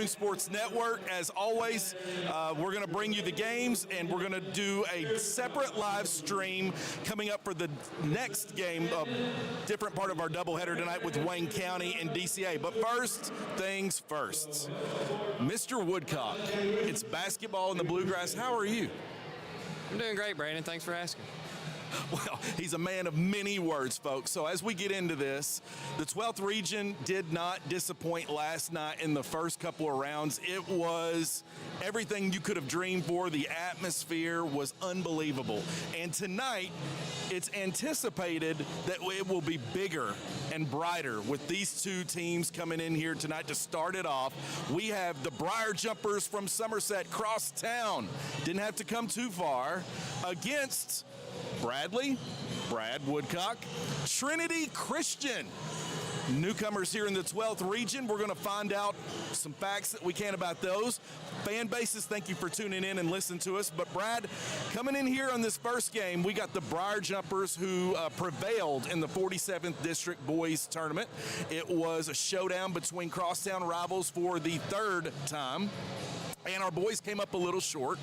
Sports Network. As always, we're going to bring you the games, and we're going to do a separate live stream coming up for the next game, a different part of our doubleheader tonight with Wayne County and DCA. But first things first, Mr. Woodcock, it's basketball in the Bluegrass. How are you? I'm doing great, Brandon. Thanks for asking. Well, he's a man of many words, folks. So as we get into this, the 12th region did not disappoint last night in the first couple of rounds. It was everything you could have dreamed for. The atmosphere was unbelievable. And tonight, it's anticipated that it will be bigger and brighter with these two teams coming in here tonight to start it off. We have the Briar Jumpers from Somerset cross town. Didn't have to come too far against Brad Woodcock, Trinity Christian. Newcomers here in the 12th region. We're going to find out some facts that we can about those. Fan bases, thank you for tuning in and listening to us. But Brad, coming in here on this first game, we got the Briar Jumpers who prevailed in the 47th District Boys Tournament. It was a showdown between crosstown rivals for the third time, and our boys came up a little short.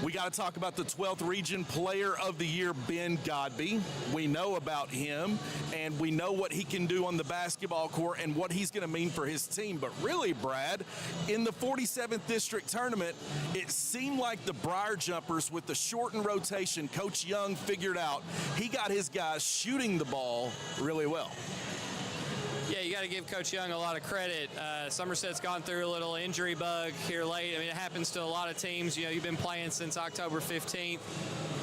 We got to talk about the 12th Region Player of the Year, Ben Godby. We know about him, and we know what he can do on the basketball court and what he's going to mean for his team. But really, Brad, in the 47th District Tournament, it seemed like the Briar Jumpers, with the shortened rotation, Coach Young figured out he got his guys shooting the ball really well. Yeah, you got to give Coach Young a lot of credit. Somerset's gone through a little injury bug here late. I mean, it happens to a lot of teams. You know, you've been playing since October 15th.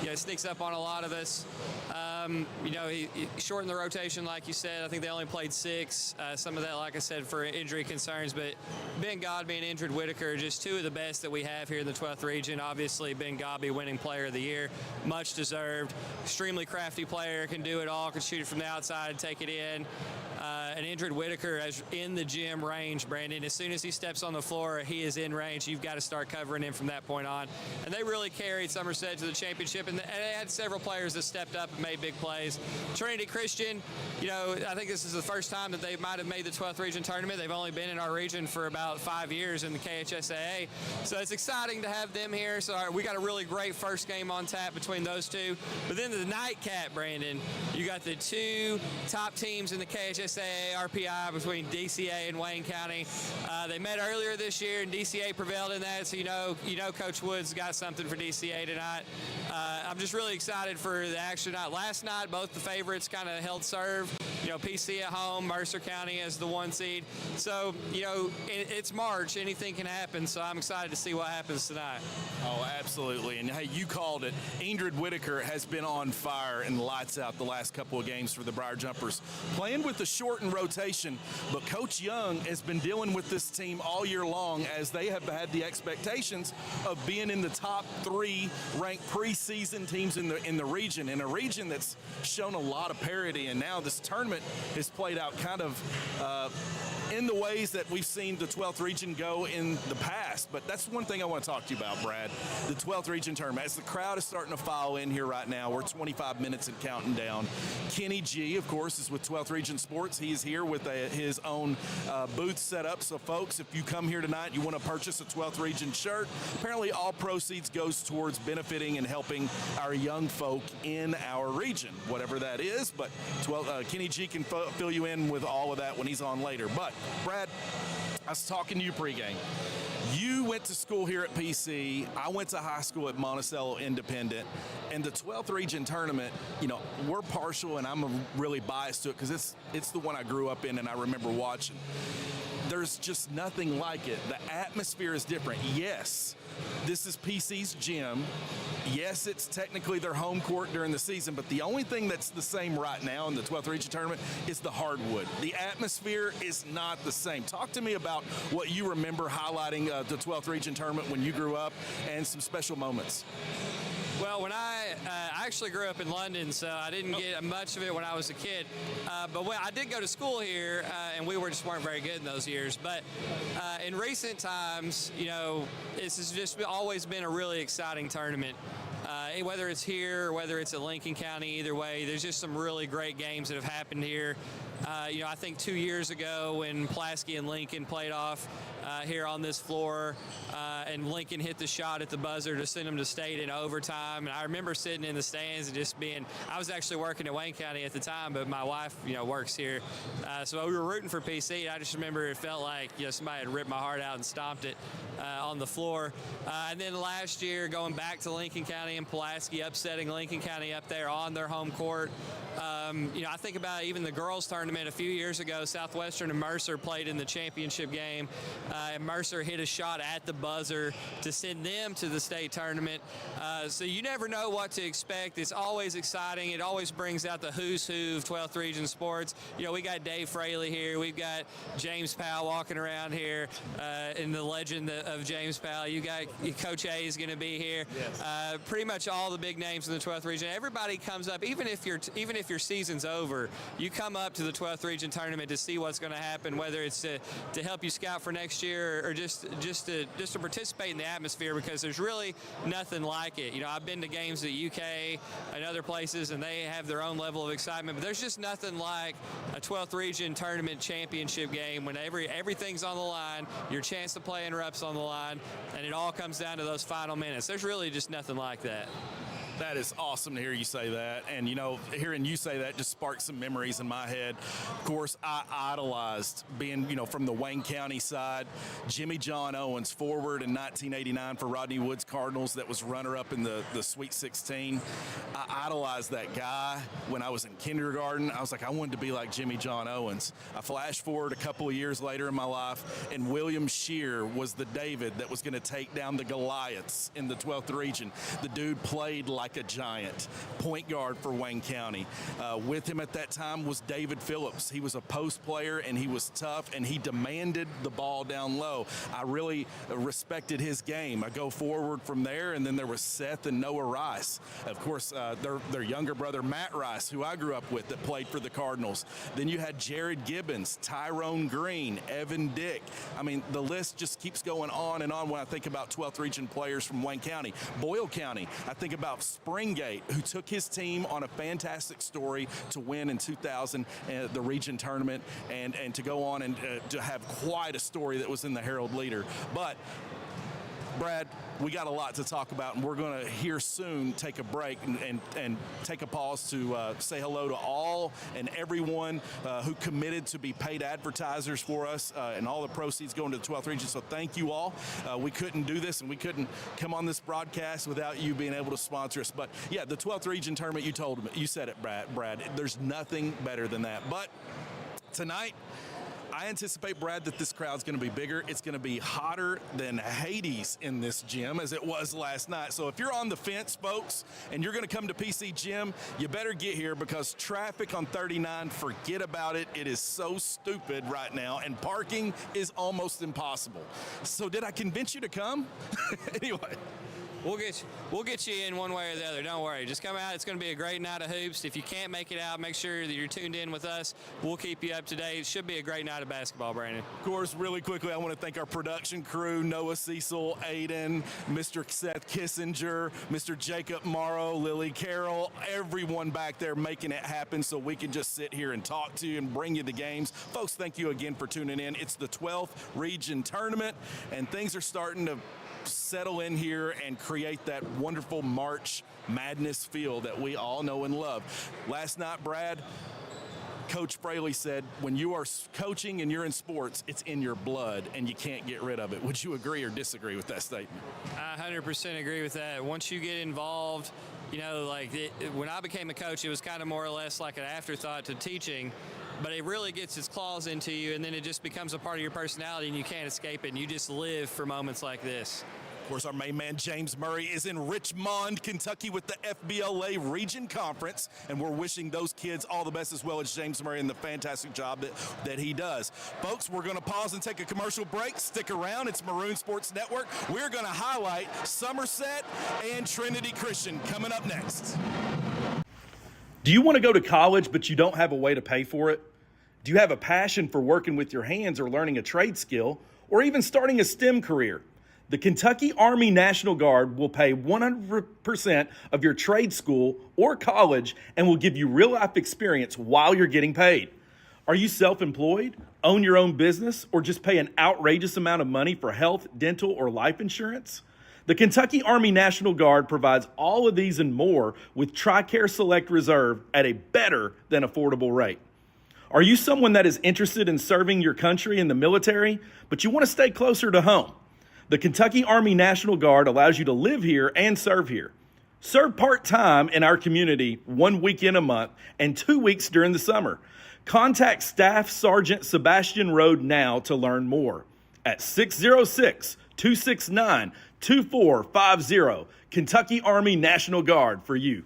You know, it sneaks up on a lot of us. You know, he shortened the rotation, like you said. I think they only played 6. Some of that, like I said, for injury concerns. But Ben Godby and Indrid Whitaker are just two of the best that we have here in the 12th region. Obviously, Ben Godby winning Player of the Year, much deserved. Extremely crafty player, can do it all, can shoot it from the outside and take it in. And Indrid Whitaker is in the gym range, Brandon. As soon as he steps on the floor, he is in range. You've got to start covering him from that point on. And they really carried Somerset to the championship, and they had several players that stepped up and made big plays. Trinity Christian, you know, I think this is the first time that they might have made the 12th region tournament. They've only been in our region for about 5 years in the KHSAA. So it's exciting to have them here. So we got a really great first game on tap between those two. But then the nightcap, Brandon, you got the two top teams in the KHSAA RPI between DCA and Wayne County. They met earlier this year, and DCA prevailed in that. So you know Coach Woods got something for DCA tonight. I'm just really excited for the action tonight. Last night, both the favorites kind of held serve. You know, PC at home, Mercer County as the 1 seed. So, you know, it's March. Anything can happen. So I'm excited to see what happens tonight. Oh, absolutely. And, hey, you called it. Indrid Whitaker has been on fire and lights out the last couple of games for the Briar Jumpers, playing with the shortened rotation. But Coach Young has been dealing with this team all year long, as they have had the expectations of being in the top 3 ranked preseason teams in the region, in a region that's shown a lot of parity. And now this tournament has played out kind of in the ways that we've seen the 12th region go in the past. But that's one thing I want to talk to you about, Brad, the 12th region tournament. As the crowd is starting to file in here right now, we're 25 minutes and counting down. Kenny G, of course, is with 12th Region Sports. He is here with his own booth set up. So, folks, if you come here tonight, you want to purchase a 12th Region shirt, apparently all proceeds goes towards benefiting and helping our young folk in our region, whatever that is. But Kenny G can fill you in with all of that when he's on later. But, Brad, I was talking to you pregame. You went to school here at PC. I went to high school at Monticello Independent. And the 12th Region Tournament, you know, we're partial, and I'm really biased to it because it's the one I grew up in and I remember watching. There's just nothing like it. The atmosphere is different. Yes, this is PC's gym. Yes, it's technically their home court during the season, but the only thing that's the same right now in the 12th Region Tournament is the hardwood. The atmosphere is not the same. Talk to me about what you remember highlighting the 12th Region Tournament when you grew up and some special moments. Well, when I actually grew up in London, so I didn't get much of it when I was a kid. But when I did go to school here, and we just weren't very good in those years. But in recent times, you know, this has just always been a really exciting tournament. whether it's here or whether it's at Lincoln County, either way, there's just some really great games that have happened here. I think 2 years ago when Pulaski and Lincoln played off here on this floor, and Lincoln hit the shot at the buzzer to send them to state in overtime. And I remember sitting in the stands and just I was actually working at Wayne County at the time, but my wife, works here. So we were rooting for PC, and I just remember it felt like, somebody had ripped my heart out and stomped it on the floor. And then last year, going back to Lincoln County and Pulaski, upsetting Lincoln County up there on their home court. I think about even the girls tournament a few years ago. Southwestern and Mercer played in the championship game, and Mercer hit a shot at the buzzer to send them to the state tournament. So you never know what to expect. It's always exciting. It always brings out the who's who of 12th Region sports. We got Dave Fraley here. We've got James Powell walking around here, in the legend of James Powell. You got Coach A is going to be here. Yes. Pretty much all the big names in the 12th Region. Everybody comes up, even if your season's over, you come up to the 12th Region tournament to see what's going to happen, whether it's to help you scout for next year or just to participate in the atmosphere, because there's really nothing like it. I've been to games at UK and other places, and they have their own level of excitement, but there's just nothing like a 12th Region tournament championship game when everything's on the line, your chance to play in reps on the line, and it all comes down to those final minutes. There's really just nothing like that. That is awesome to hear you say that. And, hearing you say that just sparked some memories in my head. Of course, I idolized being, from the Wayne County side. Jimmy John Owens, forward in 1989 for Rodney Woods Cardinals, that was runner-up in the Sweet 16. I idolized that guy when I was in kindergarten. I was like, I wanted to be like Jimmy John Owens. I flash forward a couple of years later in my life, and William Shear was the David that was going to take down the Goliaths in the 12th Region. The dude played like a giant, point guard for Wayne County. With him at that time was David Phillips. He was a post player, and he was tough, and he demanded the ball down low. I really respected his game. I go forward from there, and then there was Seth and Noah Rice. Of course, their younger brother, Matt Rice, who I grew up with, that played for the Cardinals. Then you had Jared Gibbons, Tyrone Green, Evan Dick. I mean, the list just keeps going on and on when I think about 12th Region players from Wayne County. Boyle County, I think about Springate, who took his team on a fantastic story to win in 2000 the region tournament, and to go on and to have quite a story that was in the Herald Leader. But Brad, we got a lot to talk about, and we're going to here soon take a break and take a pause to say hello to all and everyone who committed to be paid advertisers for us, and all the proceeds going to the 12th Region. So thank you all. We couldn't do this, and we couldn't come on this broadcast without you being able to sponsor us. But yeah, the 12th Region tournament, you said it, Brad. There's nothing better than that. But tonight, I anticipate, Brad, that this crowd's going to be bigger. It's going to be hotter than Hades in this gym, as it was last night. So if you're on the fence, folks, and you're going to come to PC Gym, you better get here, because traffic on 39, forget about it. It is so stupid right now, and parking is almost impossible. So did I convince you to come? Anyway. We'll get you in one way or the other. Don't worry. Just come out. It's going to be a great night of hoops. If you can't make it out, make sure that you're tuned in with us. We'll keep you up to date. It should be a great night of basketball, Brandon. Of course, really quickly, I want to thank our production crew, Noah Cecil, Aiden, Mr. Seth Kissinger, Mr. Jacob Morrow, Lily Carroll, everyone back there making it happen so we can just sit here and talk to you and bring you the games. Folks, thank you again for tuning in. It's the 12th Region Tournament, and things are starting to settle in here and create that wonderful March Madness feel that we all know and love. Last night, Brad, Coach Fraley said, when you are coaching and you're in sports, it's in your blood and you can't get rid of it. Would you agree or disagree with that statement? I 100% agree with that. Once you get involved, when I became a coach, it was kind of more or less like an afterthought to teaching, but it really gets its claws into you, and then it just becomes a part of your personality, and you can't escape it, and you just live for moments like this. Of course, our main man, James Murray, is in Richmond, Kentucky with the FBLA Region Conference, and we're wishing those kids all the best, as well as James Murray and the fantastic job that he does. Folks, we're going to pause and take a commercial break. Stick around. It's Maroon Sports Network. We're going to highlight Somerset and Trinity Christian coming up next. Do you want to go to college, but you don't have a way to pay for it? Do you have a passion for working with your hands or learning a trade skill, or even starting a STEM career? The Kentucky Army National Guard will pay 100% of your trade school or college and will give you real-life experience while you're getting paid. Are you self-employed, own your own business, or just pay an outrageous amount of money for health, dental, or life insurance? The Kentucky Army National Guard provides all of these and more with TRICARE Select Reserve at a better than affordable rate. Are you someone that is interested in serving your country in the military, but you want to stay closer to home? The Kentucky Army National Guard allows you to live here and serve here. Serve part-time in our community 1 weekend a month and 2 weeks during the summer. Contact Staff Sergeant Sebastian Rode now to learn more at 606-269-2450. Kentucky Army National Guard for you.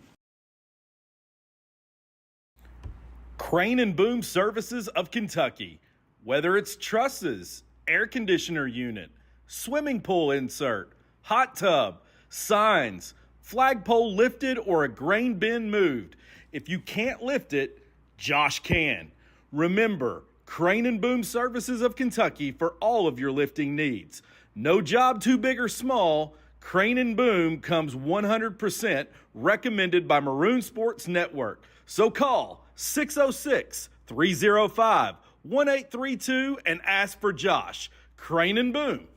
Crane and Boom Services of Kentucky. Whether it's trusses, air conditioner unit, swimming pool insert, hot tub, signs, flagpole lifted, or a grain bin moved. If you can't lift it, Josh can. Remember, Crane and Boom Services of Kentucky for all of your lifting needs. No job too big or small. Crane and Boom comes 100% recommended by Maroon Sports Network. So call 606-305-1832 and ask for Josh. Crane and Boom.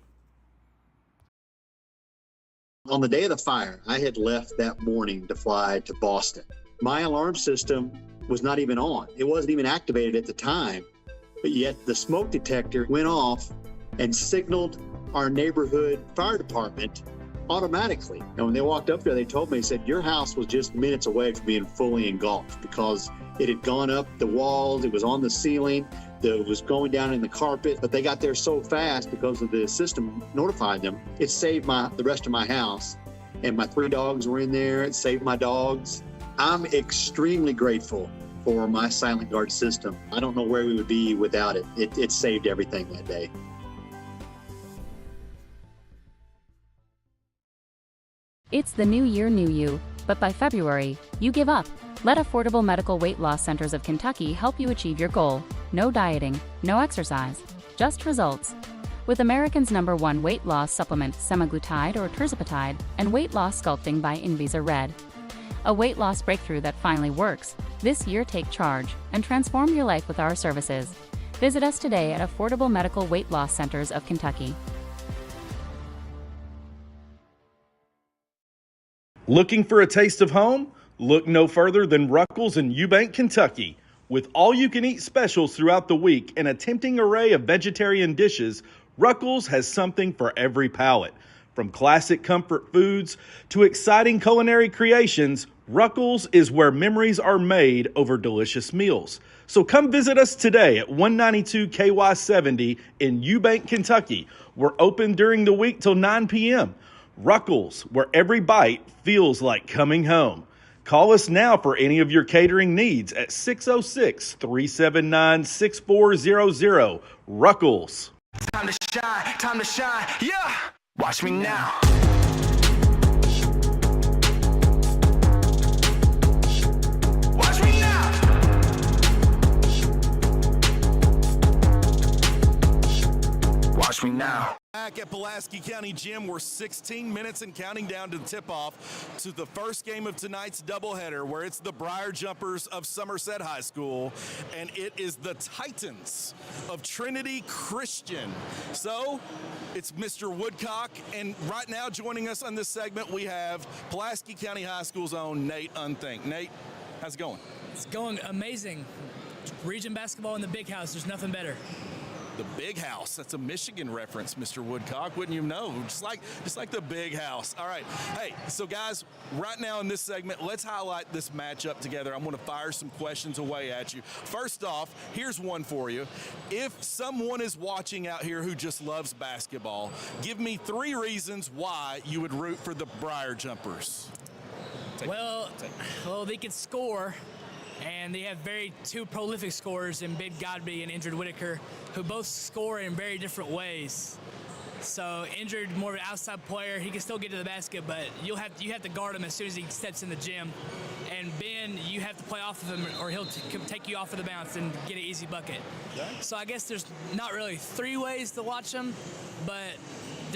On the day of the fire, I had left that morning to fly to Boston. My alarm system was not even on. It wasn't even activated at the time, but yet the smoke detector went off and signaled our neighborhood fire department automatically. And when they walked up there, they told me, they said, your house was just minutes away from being fully engulfed because it had gone up the walls, it was on the ceiling, it was going down in the carpet, but they got there so fast because of the system notified them. It saved the rest of my house, and my 3 dogs were in there. It saved my dogs. I'm extremely grateful for my Silent Guard system. I don't know where we would be without it. It saved everything that day. It's the new year, new you, but by February, you give up. Let Affordable Medical Weight Loss Centers of Kentucky help you achieve your goal. No dieting, no exercise, just results. With Americans' #1 weight loss supplement, semaglutide or tirzepatide, and weight loss sculpting by Invisa Red. A weight loss breakthrough that finally works. This year, take charge and transform your life with our services. Visit us today at Affordable Medical Weight Loss Centers of Kentucky. Looking for a taste of home? Look no further than Ruckles in Eubank, Kentucky. With all-you-can-eat specials throughout the week and a tempting array of vegetarian dishes, Ruckles has something for every palate. From classic comfort foods to exciting culinary creations, Ruckles is where memories are made over delicious meals. So come visit us today at 192 KY 70 in Eubank, Kentucky. We're open during the week till 9 p.m. Ruckles, where every bite feels like coming home. Call us now for any of your catering needs at 606-379-6400. Ruckles. Time to shine, yeah! Watch me now. Watch me now. Watch me now. Back at Pulaski County Gym, we're 16 minutes and counting down to the tip-off to the first game of tonight's doubleheader, where it's the Briar Jumpers of Somerset High School, and it is the Titans of Trinity Christian. So it's Mr. Woodcock, and right now joining us on this segment, we have Pulaski County High School's own Nate Unthink. Nate, how's it going? It's going amazing. Region basketball in the big house, there's nothing better. The Big House. That's a Michigan reference, Mr. Woodcock. Wouldn't you know? Just like the Big House. All right. Hey, so guys, right now in this segment, let's highlight this matchup together. I'm going to fire some questions away at you. First off, here's one for you. If someone is watching out here who just loves basketball, give me 3 reasons why you would root for the Briar Jumpers. Well, they can score. And they have 2 prolific scorers in Big Godby and Injured Whitaker, who both score in very different ways. So Injured, more of an outside player, he can still get to the basket, but you have to guard him as soon as he steps in the gym. And Ben, you have to play off of him, or he'll take you off of the bounce and get an easy bucket. Okay. So I guess there's not really 3 ways to watch him, but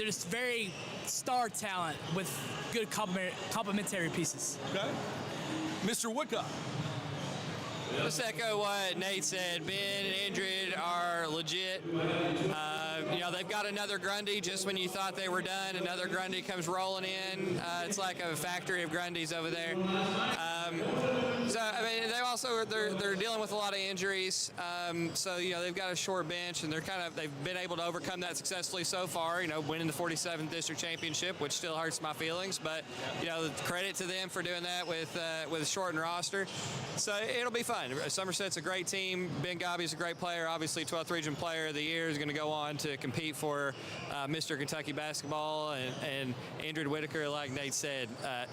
they're just very star talent with good complementary pieces. Okay. Mr. Woodcock. Just echo what Nate said. Ben and Indrid are legit. They've got another Grundy just when you thought they were done. Another Grundy comes rolling in. It's like a factory of Grundys over there. They're dealing with a lot of injuries. They've got a short bench, and they've been able to overcome that successfully so far. Winning the 47th district championship, which still hurts my feelings, but credit to them for doing that with a shortened roster. So it'll be fun. Somerset's a great team. Ben Gobby's a great player. Obviously, 12th Region Player of the Year, is going to go on to compete for Mr. Kentucky basketball. And Indrid Whitaker, like Nate said,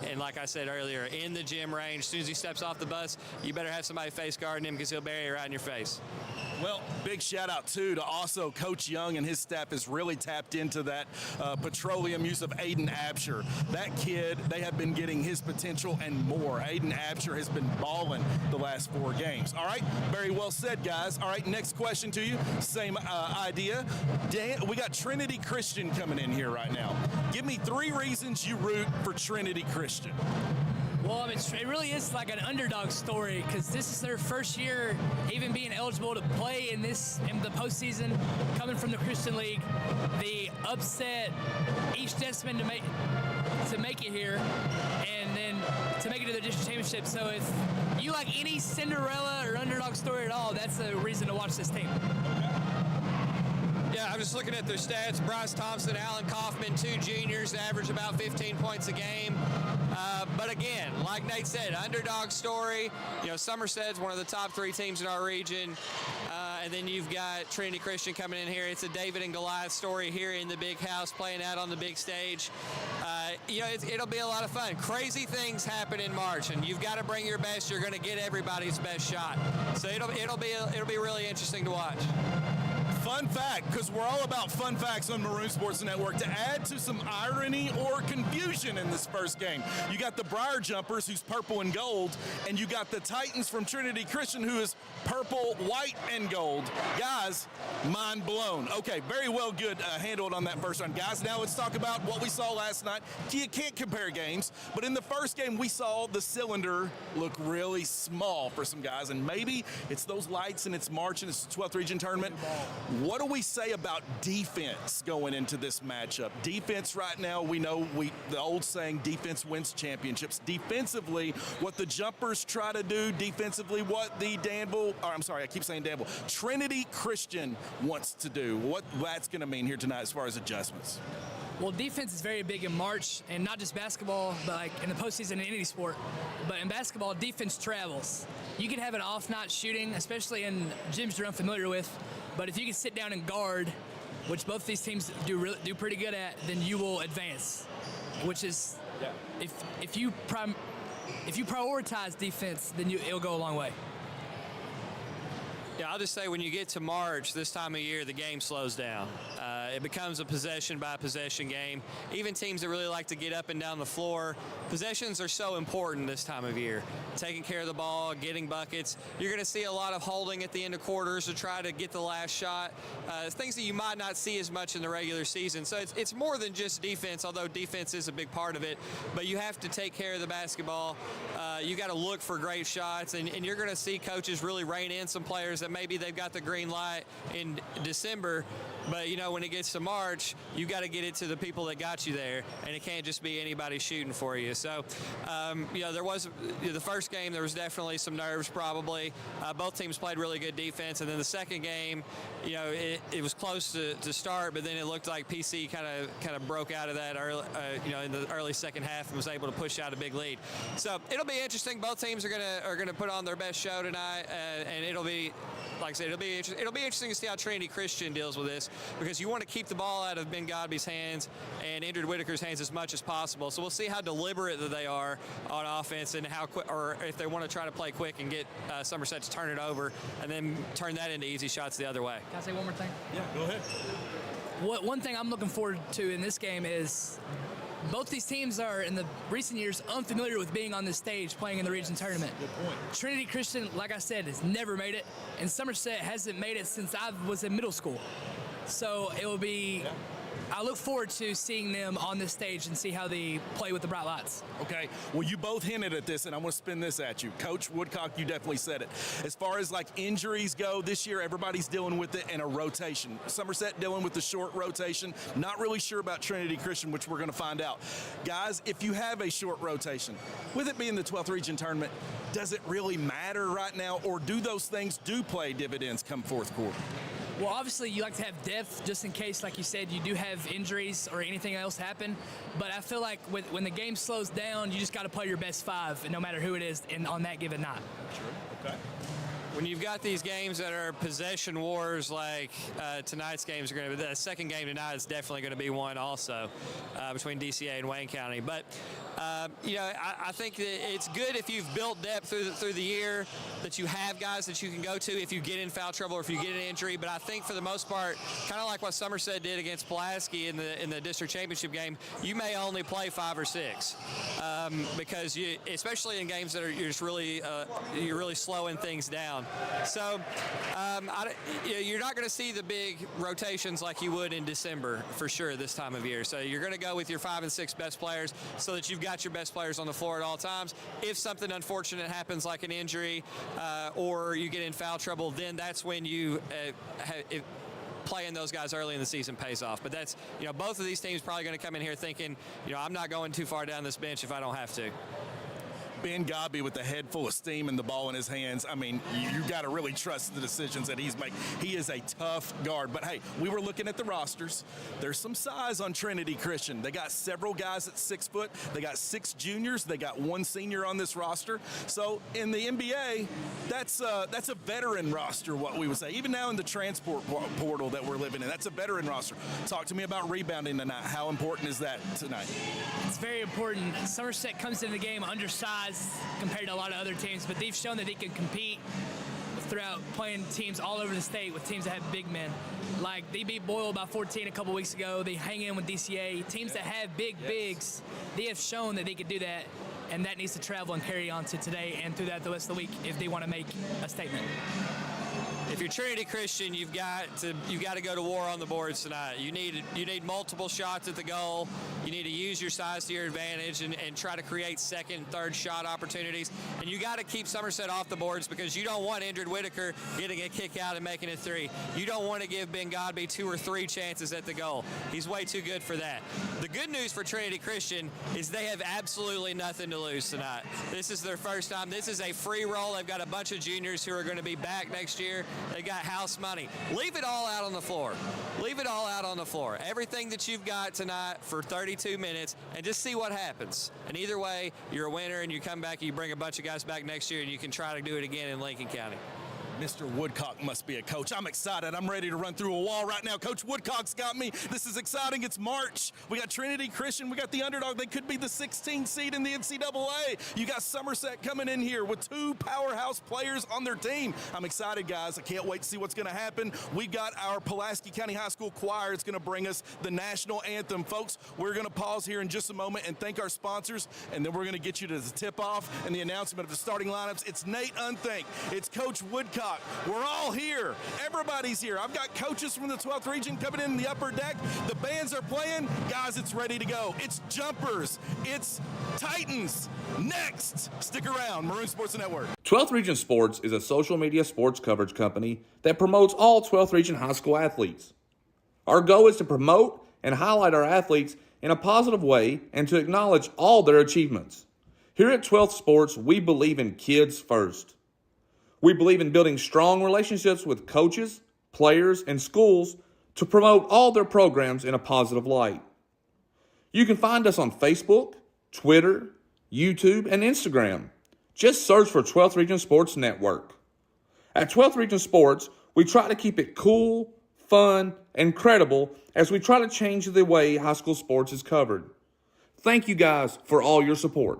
and like I said earlier, in the gym range, as soon as he steps off the bus, you better have somebody face guarding him because he'll bury it right in your face. Well, big shout out too to also Coach Young and his staff has really tapped into that petroleum use of Aiden Absher. That kid, they have been getting his potential and more. Aiden Absher has been balling the last 4 games. All right, very well said, guys. All right, next question to you, same idea. Dan, we got Trinity Christian coming in here right now. Give me 3 reasons you root for Trinity Christian. Well, it really is like an underdog story because this is their first year even being eligible to play in the postseason, coming from the Christian League. The upset East Desmond to make it here, and then to make it to the district championship. So if you like any Cinderella or underdog story at all, that's a reason to watch this team. Yeah, I'm just looking at their stats. Bryce Thompson, Alan Kaufman, 2 juniors, average about 15 points a game. But again, like Nate said, underdog story. Somerset's one of the top 3 teams in our region. And then you've got Trinity Christian coming in here. It's a David and Goliath story here in the big house, playing out on the big stage. It'll be a lot of fun. Crazy things happen in March, and you've got to bring your best. You're going to get everybody's best shot. So it'll be really interesting to watch. Fun fact, because we're all about fun facts on Maroon Sports Network, to add to some irony or confusion in this first game. You got the Briar Jumpers, who's purple and gold, and you got the Titans from Trinity Christian, who is purple, white, and gold. Guys, mind blown. Okay, very well good handled on that first round. Guys, now let's talk about what we saw last night. You can't compare games, but in the first game, we saw the cylinder look really small for some guys, and maybe it's those lights and it's March and it's the 12th Region Tournament. What do we say about defense going into this matchup? Defense right now, we know the old saying, defense wins championships. Defensively, what the Jumpers try to do, defensively, what the Trinity Christian wants to do. What that's going to mean here tonight as far as adjustments. Well, defense is very big in March, and not just basketball, but like in the postseason in any sport. But in basketball, defense travels. You can have an off night shooting, especially in gyms you're unfamiliar with. But if you can sit down and guard, which both these teams do pretty good at, then you will advance. Which is, if you prioritize defense, then it'll go a long way. Yeah, I'll just say when you get to March, this time of year, the game slows down. It becomes a possession-by-possession game. Even teams that really like to get up and down the floor, possessions are so important this time of year. Taking care of the ball, getting buckets. You're going to see a lot of holding at the end of quarters to try to get the last shot. Things that you might not see as much in the regular season. So it's more than just defense, although defense is a big part of it. But you have to take care of the basketball. You got to look for great shots, and you're going to see coaches really rein in some players that maybe they've got the green light in December, but when it gets to March, you got to get it to the people that got you there, and it can't just be anybody shooting for you. So, there was the first game. There was definitely some nerves, probably. Both teams played really good defense, and then the second game, it was close to start, but then it looked like PC kind of broke out of that early, in the early second half and was able to push out a big lead. So it'll be interesting. Both teams are gonna put on their best show tonight, and it'll be. Like I said, it'll be interesting to see how Trinity Christian deals with this, because you want to keep the ball out of Ben Godby's hands and Indrid Whitaker's hands as much as possible. So we'll see how deliberate that they are on offense, and how quick, or if they want to try to play quick and get Somerset to turn it over and then turn that into easy shots the other way. Can I say one more thing? Yeah, go ahead. One thing I'm looking forward to in this game is both these teams are, in the recent years, unfamiliar with being on this stage playing in the region tournament. Good point. Trinity Christian, like I said, has never made it, and Somerset hasn't made it since I was in middle school. So it will be I look forward to seeing them on this stage and see how they play with the bright lights. Okay, well, you both hinted at this, and I'm going to spin this at you. Coach Woodcock, you definitely said it. As far as like injuries go, this year everybody's dealing with it in a rotation. Somerset dealing with the short rotation. Not really sure about Trinity Christian, which we're going to find out. Guys, if you have a short rotation, with it being the 12th region tournament, does it really matter right now, or do those things play dividends come fourth quarter? Well, obviously, you like to have depth just in case, like you said, you do have injuries or anything else happen. But I feel like when the game slows down, you just got to play your best five, and no matter who it is on that given night. Sure. Okay. When you've got these games that are possession wars like tonight's games are going to be, the second game tonight is definitely going to be one also between DCA and Wayne County. But, I think that it's good if you've built depth through the year, that you have guys that you can go to if you get in foul trouble or if you get an injury. But I think for the most part, kind of like what Somerset did against Pulaski in the district championship game, you may only play 5 or 6 because especially in games that you're really slowing things down. So you're not going to see the big rotations like you would in December for sure this time of year. So you're going to go with your 5 and 6 best players so that you've got your best players on the floor at all times. If something unfortunate happens like an injury or you get in foul trouble, then that's when you playing those guys early in the season pays off. But that's, both of these teams probably going to come in here thinking, I'm not going too far down this bench if I don't have to. Ben Godby with the head full of steam and the ball in his hands. I mean, you got to really trust the decisions that he's making. He is a tough guard. But, hey, we were looking at the rosters. There's some size on Trinity Christian. They got several guys at 6 foot. They got 6 juniors. They got 1 senior on this roster. So, in the NBA, that's a veteran roster, what we would say. Even now in the transport portal that we're living in, that's a veteran roster. Talk to me about rebounding tonight. How important is that tonight? It's very important. Somerset comes into the game undersized compared to a lot of other teams, but they've shown that they can compete throughout playing teams all over the state with teams that have big men. Like, they beat Boyle by 14 a couple weeks ago. They hang in with DCA. Teams that have bigs, they have shown that they could do that, and that needs to travel and carry on to today and throughout the rest of the week if they want to make a statement. If you're Trinity Christian, you've got to go to war on the boards tonight. You need multiple shots at the goal. You need to use your size to your advantage and try to create second and third shot opportunities. And you got to keep Somerset off the boards because you don't want Indrid Whitaker getting a kick out and making it 3. You don't want to give Ben Godby 2 or 3 chances at the goal. He's way too good for that. The good news for Trinity Christian is they have absolutely nothing to lose tonight. This is their first time. This is a free roll. They've got a bunch of juniors who are going to be back next year. They got house money. Leave it all out on the floor. Leave it all out on the floor. Everything that you've got tonight for 32 minutes and just see what happens. And either way, you're a winner and you come back and you bring a bunch of guys back next year and you can try to do it again in Lincoln County. Mr. Woodcock must be a coach. I'm excited. I'm ready to run through a wall right now. Coach Woodcock's got me. This is exciting. It's March. We got Trinity Christian. We got the underdog. They could be the 16th seed in the NCAA. You got Somerset coming in here with 2 powerhouse players on their team. I'm excited, guys. I can't wait to see what's going to happen. We got our Pulaski County High School Choir. It's going to bring us the national anthem. Folks, we're going to pause here in just a moment and thank our sponsors, and then we're going to get you to the tip-off and the announcement of the starting lineups. It's Nate Unthink. It's Coach Woodcock. We're all here. Everybody's here. I've got coaches from the 12th region coming in the upper deck. The bands are playing. Guys, it's ready to go. It's Jumpers. It's Titans. Next. Stick around. Maroon Sports Network. 12th Region Sports is a social media sports coverage company that promotes all 12th Region high school athletes. Our goal is to promote and highlight our athletes in a positive way and to acknowledge all their achievements. Here at 12th Sports, we believe in kids first. We believe in building strong relationships with coaches, players, and schools to promote all their programs in a positive light. You can find us on Facebook, Twitter, YouTube, and Instagram. Just search for 12th Region Sports Network. At 12th Region Sports, we try to keep it cool, fun, and credible as we try to change the way high school sports is covered. Thank you guys for all your support.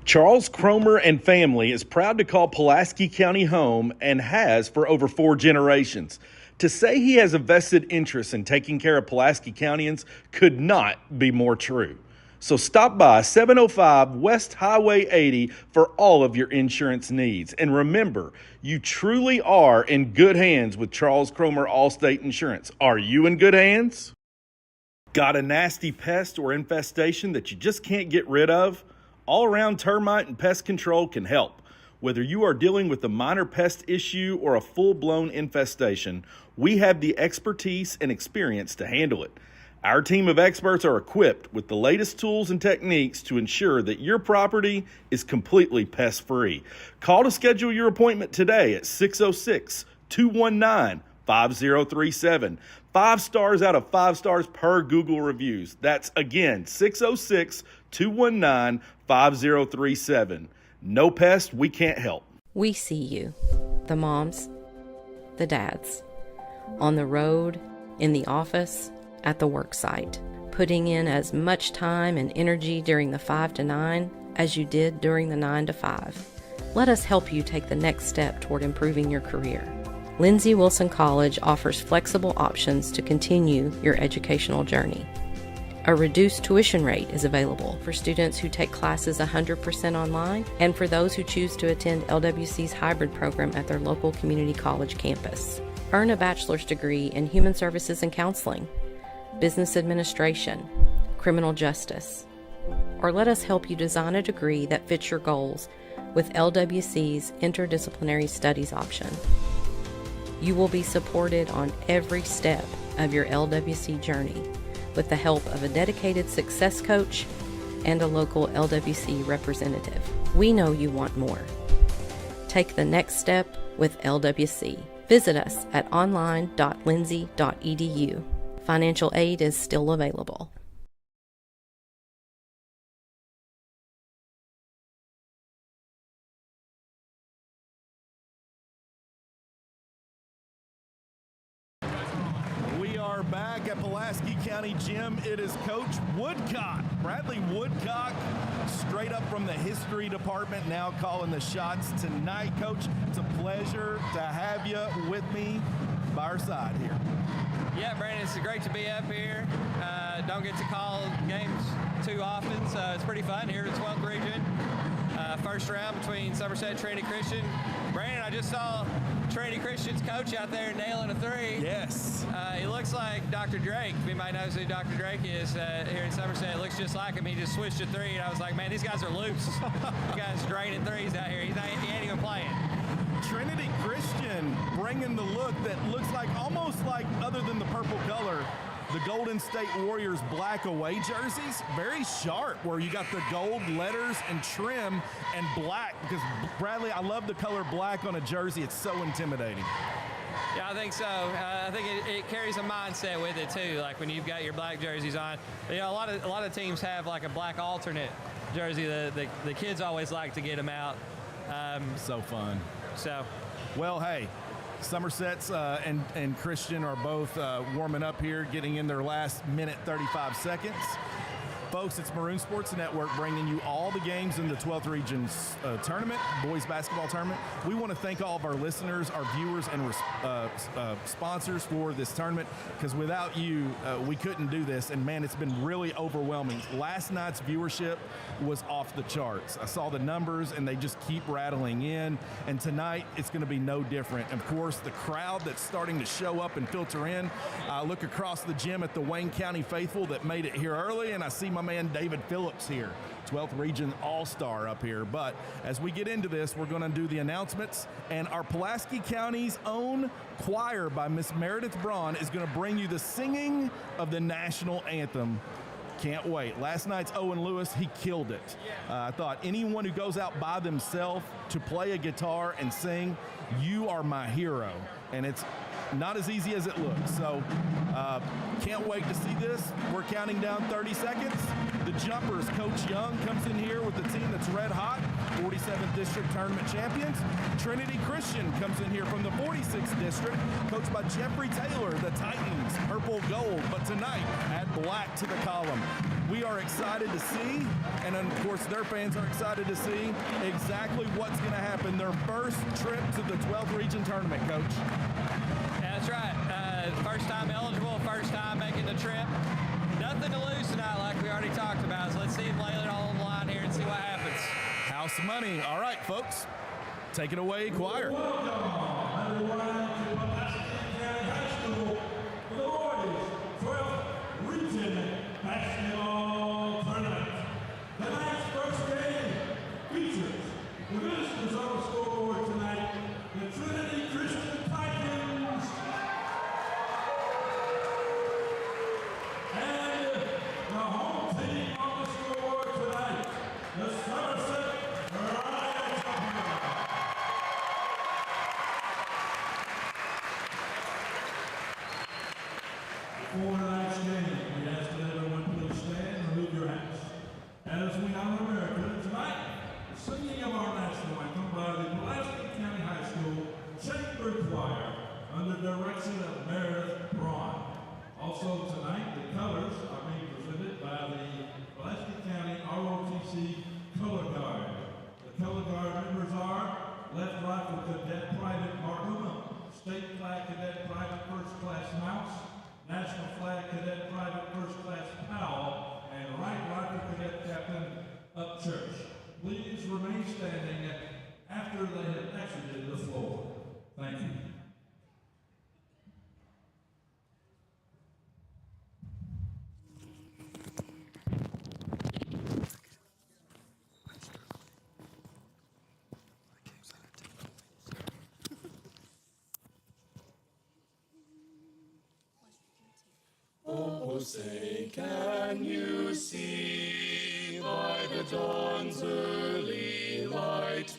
Charles Cromer and family is proud to call Pulaski County home and has for over 4 generations. To say he has a vested interest in taking care of Pulaski Countyans could not be more true. So stop by 705 West Highway 80 for all of your insurance needs. And remember, you truly are in good hands with Charles Cromer Allstate Insurance. Are you in good hands? Got a nasty pest or infestation that you just can't get rid of? All-around termite and pest control can help. Whether you are dealing with a minor pest issue or a full-blown infestation, we have the expertise and experience to handle it. Our team of experts are equipped with the latest tools and techniques to ensure that your property is completely pest-free. Call to schedule your appointment today at 606-219-5037. 5 stars out of 5 stars per Google reviews. That's again 606-219-5037. No pest we can't help. We see you, the moms, the dads, on the road, in the office, at the work site, putting in as much time and energy during the 5 to 9 as you did during the 9 to 5. Let us help you take the next step toward improving your career. Lindsey Wilson College offers flexible options to continue your educational journey. A reduced tuition rate is available for students who take classes 100% online and for those who choose to attend LWC's hybrid program at their local community college campus. Earn a bachelor's degree in Human Services and Counseling, Business Administration, Criminal Justice, or let us help you design a degree that fits your goals with LWC's Interdisciplinary Studies option. You will be supported on every step of your LWC journey with the help of a dedicated success coach and a local LWC representative. We know you want more. Take the next step with LWC. Visit us at online.lindsey.edu. Financial aid is still available. We are back at Pulaski County Gym. It is Coach Woodcock, Bradley Woodcock, straight up from the history department, now calling the shots tonight. Coach, it's a pleasure to have you with me by our side here. Yeah, Brandon, it's great to be up here. Don't get to call games too often, so it's pretty fun here in the 12th region. First round between Somerset and Trinity Christian. Brandon, I just saw Trinity Christian's coach out there nailing a 3. Yes. He looks like Dr. Drake. If anybody knows who Dr. Drake is here in Somerset, it looks just like him. He just switched to 3, and I was like, man, these guys are loose. These guys draining 3s out here. He ain't even playing. Trinity Christian bringing the look that looks like, almost like, other than the purple color, the Golden State Warriors black away jerseys. Very sharp, where you got the gold letters and trim and black, because Bradley, I love the color black on a jersey. It's so intimidating. Yeah, I think so. I think it carries a mindset with it too. Like when you've got your black jerseys on, you know, a lot of teams have like a black alternate jersey. The kids always like to get them out. So fun. So, well, hey, Somerset's and Christian are both warming up here, getting in their last minute 35 seconds. Folks, it's Maroon Sports Network bringing you all the games in the 12th Region's tournament, boys basketball tournament. We want to thank all of our listeners, our viewers, and sponsors for this tournament, because without you, we couldn't do this. And, man, it's been really overwhelming. Last night's viewership was off the charts. I saw the numbers, and they just keep rattling in. And tonight, it's going to be no different. Of course, the crowd that's starting to show up and filter in. I look across the gym at the Wayne County faithful that made it here early, and I see my man David Phillips here, 12th Region All-Star up here. But as we get into this, we're going to do the announcements, and our Pulaski County's own choir by Miss Meredith Braun is going to bring you the singing of the national anthem. Can't wait. Last night's Owen Lewis, he killed it. I thought anyone who goes out by themselves to play a guitar and sing, you are my hero. And it's not as easy as it looks. So can't wait to see this. We're counting down 30 seconds. The Jumpers, Coach Young comes in here with the team that's red hot, 47th District Tournament champions. Trinity Christian comes in here from the 46th District, coached by Jeffrey Taylor, the Titans, purple gold, but tonight add black to the column. We are excited to see, and of course their fans are excited to see exactly what's going to happen. Their first trip to the 12th Region Tournament, Coach. Yeah, that's right. First time eligible, first time making the trip. Nothing to lose tonight, like we already talked about. So let's see him lay it all on the line here and see what happens. House money. All right, folks. Take it away, choir. Welcome to Pulaski County High School, the Warriors, 12th Region Can you see by the dawn's early light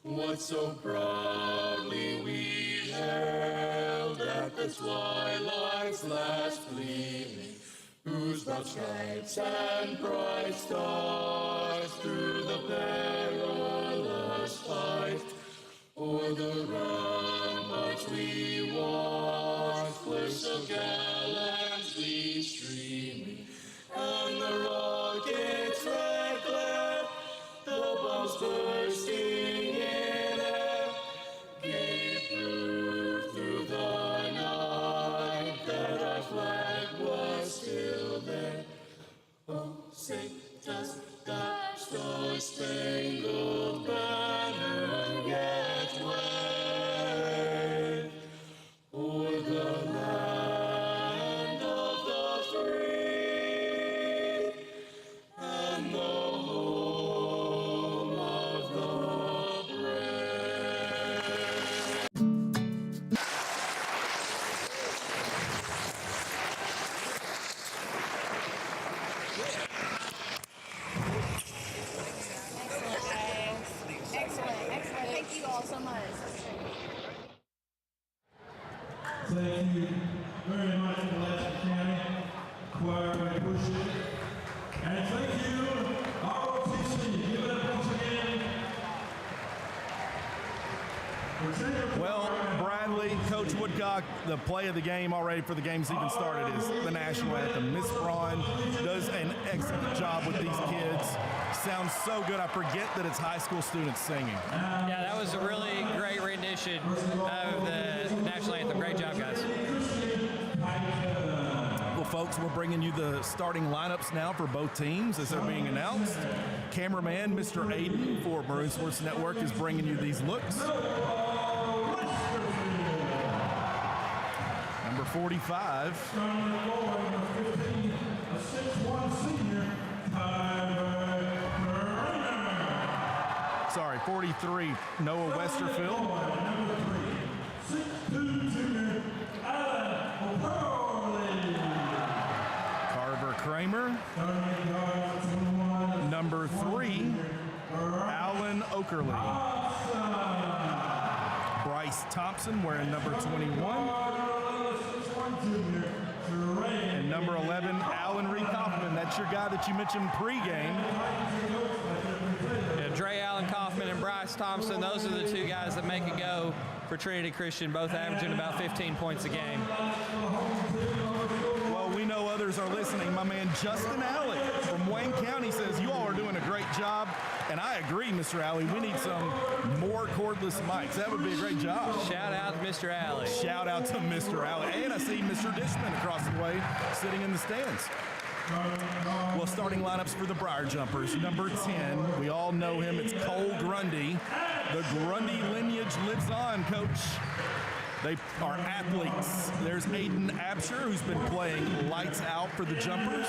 what so proudly we held at the twilight's last gleaming, whose broad stripes and bright stars through the perilous fight o'er the ramparts we watched were so gallantly streaming, and the rocket's red glare, the bombs bursting in air, gave proof through the night that our flag was still there. Oh, say, does that star-spangled banner yet wave o'er the land of the free and the home of the Excellent. Thank you all so much. Thank you very much, Pulaski County Choir, by pushing. And thank you, ROTC. Give it up once again. Well, Bradley, Coach Woodcock, the play of the game already for the game's even started is the national anthem. Miss Braun does an excellent job with these kids. Sounds so good. I forget that it's high school students singing. Yeah, that was a really great rendition of the national anthem. Great job, guys. Well, folks, we're bringing you the starting lineups now for both teams as they're being announced. Cameraman Mr. Aiden for Maroon Sports Network is bringing you these looks. Number 45. Sorry, 43, Noah Westerfield. Carver Kramer. Number 3, Alan Okerley. Bryce Thompson wearing number 21. And number 11, Alan Reed Kaufman. That's your guy that you mentioned pregame. Yeah, Dre Allen Kaufman and Bryce Thompson, those are the two guys that make it go for Trinity Christian, both averaging about 15 points a game. Well, we know others are listening. My man Justin Alley from Wayne County says you all are doing a great job. And I agree, Mr. Alley. We need some more cordless mics. That would be a great job. Shout out to Mr. Alley. Shout out to Mr. Alley. And I see Mr. Dishman across the way sitting in the stands. Well, starting lineups for the Briar Jumpers. Number 10, we all know him. It's Cole Grundy. The Grundy lineage lives on, Coach. They are athletes. There's Aiden Absher, who's been playing lights out for the Jumpers.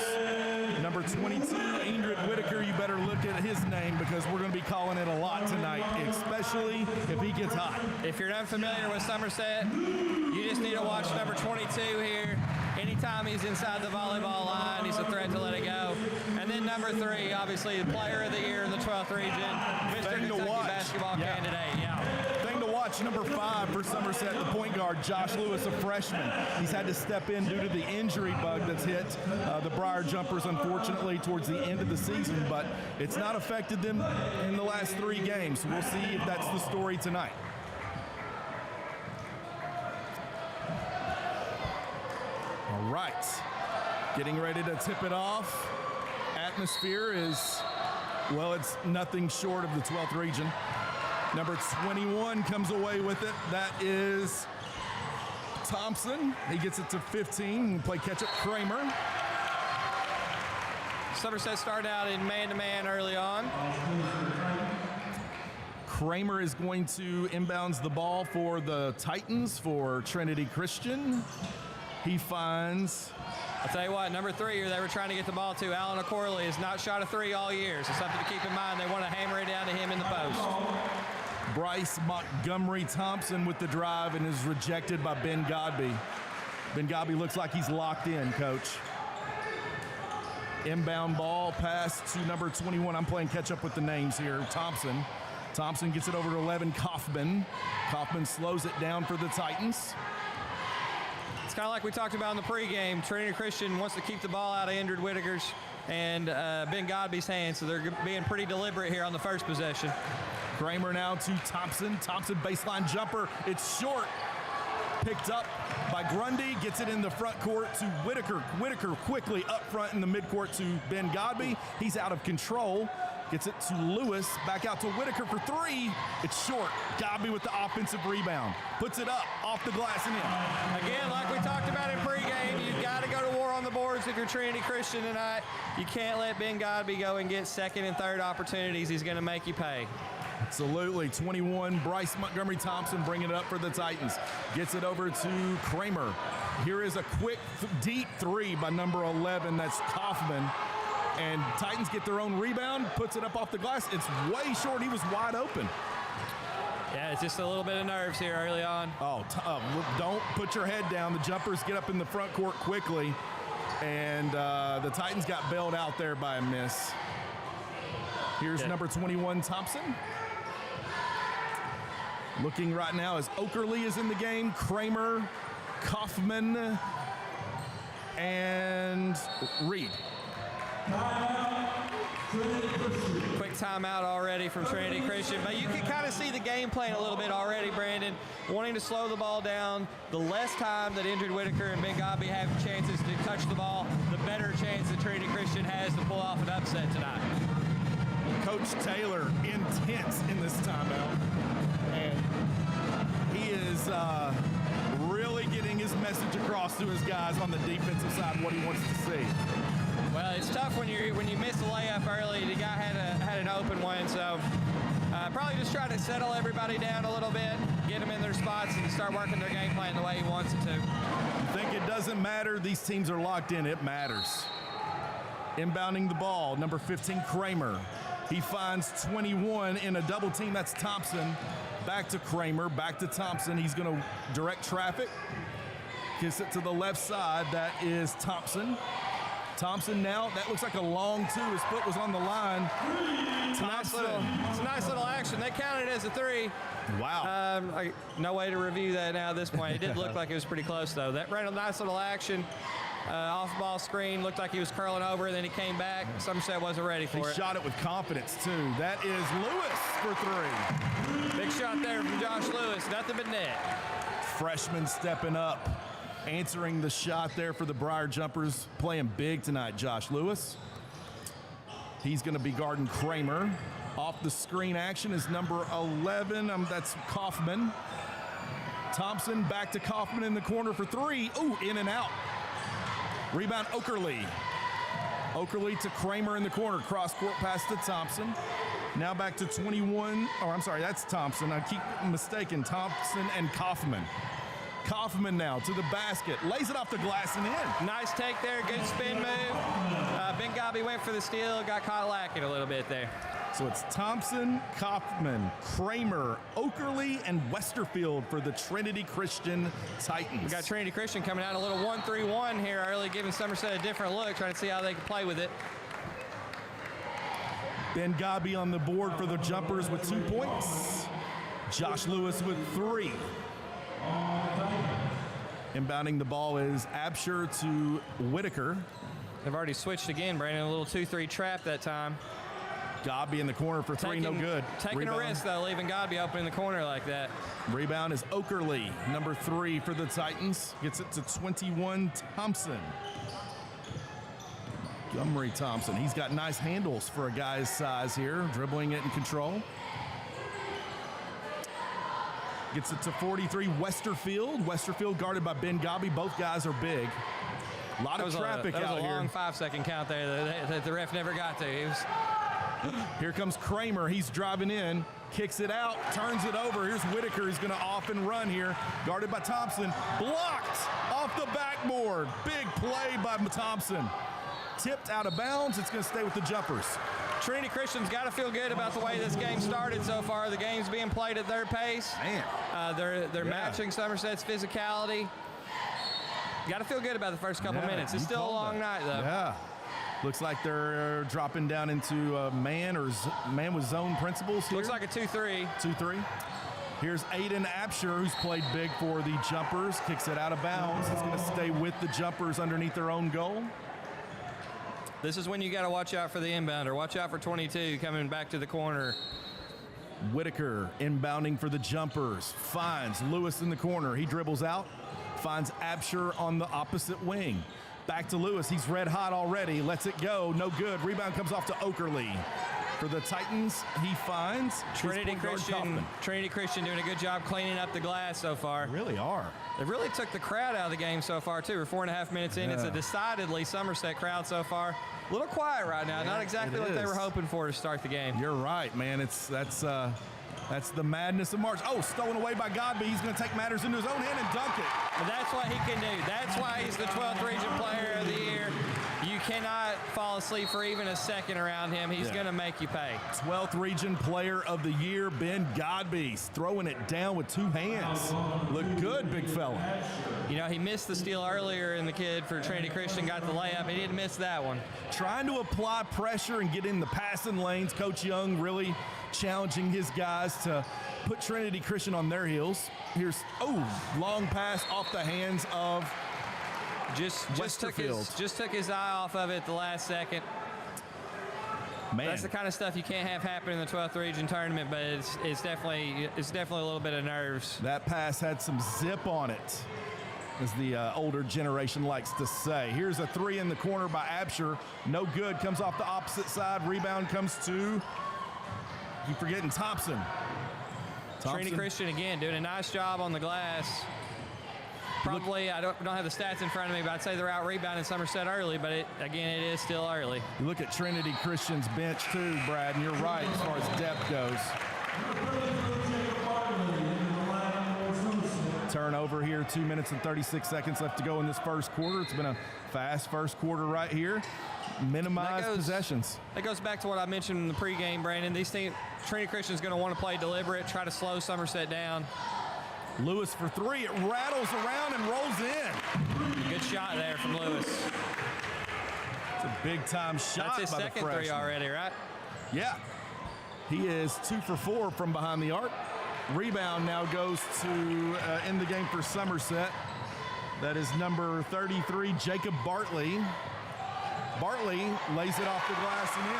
Number 22, Ingrid Whitaker. You better look at his name because we're going to be calling it a lot tonight, especially if he gets hot. If you're unfamiliar with Somerset, you just need to watch number 22 here. Anytime he's inside the volleyball line, he's a threat to let it go. And then number 3, obviously the player of the year in the 12th region, Mr. Kentucky basketball candidate. Yeah. Thing to watch, number 5 for Somerset, the point guard, Josh Lewis, a freshman. He's had to step in due to the injury bug that's hit the Briar Jumpers, unfortunately, towards the end of the season, but it's not affected them in the last 3 games. We'll see if that's the story tonight. All right, getting ready to tip it off. Atmosphere is, well, it's nothing short of the 12th region. Number 21 comes away with it. That is Thompson. He gets it to 15. We'll play catch-up Kramer. Somerset started out in man-to-man early on. Kramer is going to inbounds the ball for the Titans for Trinity Christian. He finds... I'll tell you what, number 3, they were trying to get the ball to Alan O'Corley, has not shot a 3 all year, so something to keep in mind. They want to hammer it down to him in the post. Bryce Montgomery Thompson with the drive and is rejected by Ben Godby. Ben Godby looks like he's locked in, Coach. Inbound ball pass to number 21. I'm playing catch up with the names here. Thompson. Thompson gets it over to 11, Kaufman. Kaufman slows it down for the Titans. It's kind of like we talked about in the pregame. Trinity Christian wants to keep the ball out of Indrid Whitaker's and Ben Godby's hands, so they're being pretty deliberate here on the first possession. Kramer now to Thompson. Thompson baseline jumper. It's short. Picked up by Grundy. Gets it in the front court to Whitaker. Whitaker quickly up front in the midcourt to Ben Godby. He's out of control. Gets it to Lewis. Back out to Whitaker for three. It's short. Godby with the offensive rebound. Puts it up off the glass and in. Again, like we talked about in pregame, you've got to go to war on the boards if you're Trinity Christian tonight. You can't let Ben Godby go and get second and third opportunities. He's going to make you pay. Absolutely. 21, Bryce Montgomery Thompson bringing it up for the Titans. Gets it over to Kramer. Here is a quick, deep three by number 11. That's Kaufman. And Titans get their own rebound, puts it up off the glass. It's way short. He was wide open. Yeah, it's just a little bit of nerves here early on. Oh, don't put your head down. The jumpers get up in the front court quickly. And the Titans got bailed out there by a miss. Here's number 21, Thompson. Looking right now as Okerley is in the game, Kramer, Kaufman, and Reed. Quick timeout already from Trinity Christian, but you can kind of see the game plan a little bit already, Brandon. Wanting to slow the ball down. The less time that Indrid Whitaker and Ben Godby have chances to touch the ball, the better chance that Trinity Christian has to pull off an upset tonight. Coach Taylor intense in this timeout, and he is really getting his message across to his guys on the defensive side, what he wants to see. Well, it's tough when you miss a layup early. The guy had an open one, so probably just try to settle everybody down a little bit, get them in their spots, and start working their game plan the way he wants it to. You think it doesn't matter? These teams are locked in. It matters. Inbounding the ball, number 15, Kramer. He finds 21 in a double team. That's Thompson. Back to Kramer, back to Thompson. He's going to direct traffic. Gets it to the left side. That is Thompson. Thompson now, that looks like a long two. His foot was on the line. It's a nice little action. They counted it as a three. Wow. No way to review that now at this point. It did look like it was pretty close, though. That ran a nice little action. Off-ball screen, looked like he was curling over, and then he came back. Somerset wasn't ready for it. He shot it with confidence, too. That is Lewis for three. Big shot there from Josh Lewis. Nothing but net. Freshman stepping up, answering the shot there for the Briar Jumpers. Playing big tonight, Josh Lewis. He's going to be guarding Kramer. Off the screen action is number 11. That's Kaufman. Thompson back to Kaufman in the corner for three. Ooh, in and out. Rebound, Okerley. Okerley to Kramer in the corner. Cross-court pass to Thompson. Now back to 21. Oh, I'm sorry, that's Thompson. I keep mistaking Thompson and Kaufman. Kaufman now to the basket. Lays it off the glass and in. Nice take there. Good spin move. Ben Godby went for the steal. Got caught lacking a little bit there. So it's Thompson, Kaufman, Kramer, Okerley, and Westerfield for the Trinity Christian Titans. We got Trinity Christian coming out a little 1-3-1 here early, giving Somerset a different look, trying to see how they can play with it. Ben Godby on the board for the Jumpers with 2 points. Josh Lewis with 3. Inbounding the ball is Absher to Whitaker. They've already switched again, Brandon. A little 2-3 trap that time. Godby in the corner for three, no good. Taking Rebound. A risk, though, leaving Godby open in the corner like that. Rebound is Okerley, number 3 for the Titans. Gets it to 21, Thompson. Montgomery Thompson. He's got nice handles for a guy's size here, dribbling it in control. Gets it to 43, Westerfield. Westerfield guarded by Ben Godby. Both guys are big. A lot of traffic out here. That was a long 5-second count there that the ref never got to. Here comes Kramer. He's driving in, kicks it out, turns it over. Here's Whitaker. He's going to off and run here. Guarded by Thompson. Blocked off the backboard. Big play by Thompson. Tipped out of bounds. It's going to stay with the Jumpers. Trinity Christian's got to feel good about the way this game started so far. The game's being played at their pace. Man. They're matching Somerset's physicality. Got to feel good about the first couple minutes. It's still a long night, though. Yeah. Looks like they're dropping down into man with zone principles here. Looks like a 2-3. 2-3. Here's Aiden Absher, who's played big for the Jumpers. Kicks it out of bounds. It's going to stay with the Jumpers underneath their own goal. This is when you got to watch out for the inbounder. Watch out for 22 coming back to the corner. Whitaker inbounding for the Jumpers. Finds Lewis in the corner. He dribbles out. Finds Absher on the opposite wing. Back to Lewis. He's red hot already. Lets it go. No good. Rebound comes off to Okerley. For the Titans, he finds Trinity Christian doing a good job cleaning up the glass so far. They really are. They really took the crowd out of the game so far, too. We're 4.5 minutes in. Yeah. It's a decidedly Somerset crowd so far. A little quiet right now. Not exactly what they were hoping for to start the game. You're right, man. That's the madness of March. Oh, stolen away by Godby. He's going to take matters into his own hand and dunk it. But that's what he can do. That's why he's the 12th Region Player of the Year. You cannot fall asleep for even a second around him. He's going to make you pay. 12th Region Player of the Year, Ben Godby, throwing it down with two hands. Look good, big fella. You know, he missed the steal earlier, and the kid for Trinity Christian got the layup. He didn't miss that one. Trying to apply pressure and get in the passing lanes. Coach Young really challenging his guys to put Trinity Christian on their heels. Here's, long pass off the hands of just took his eye off of it at the last second. Man, that's the kind of stuff you can't have happen in the 12th Region tournament, but it's definitely a little bit of nerves. That pass had some zip on it, as the older generation likes to say. Here's a three in the corner by Absher. No good. Comes off the opposite side. Rebound comes to, keep forgetting, Thompson. Trinity Christian again doing a nice job on the glass. Probably, I don't have the stats in front of me, but I'd say they're out rebounding Somerset early, but it is still early. You look at Trinity Christian's bench too, Brad, and you're right as far as depth goes. Turnover here, 2 minutes and 36 seconds left to go in this first quarter. It's been a fast first quarter right here. Minimize possessions. That goes back to what I mentioned in the pregame, Brandon. Trinity Christian's going to want to play deliberate, try to slow Somerset down. Lewis for three. It rattles around and rolls in. Good shot there from Lewis. It's a big-time shot. That's his second three already, right? Yeah. He is 2 for 4 from behind the arc. Rebound now goes to end the game for Somerset. That is number 33, Jacob Bartley. Bartley lays it off the glass and in.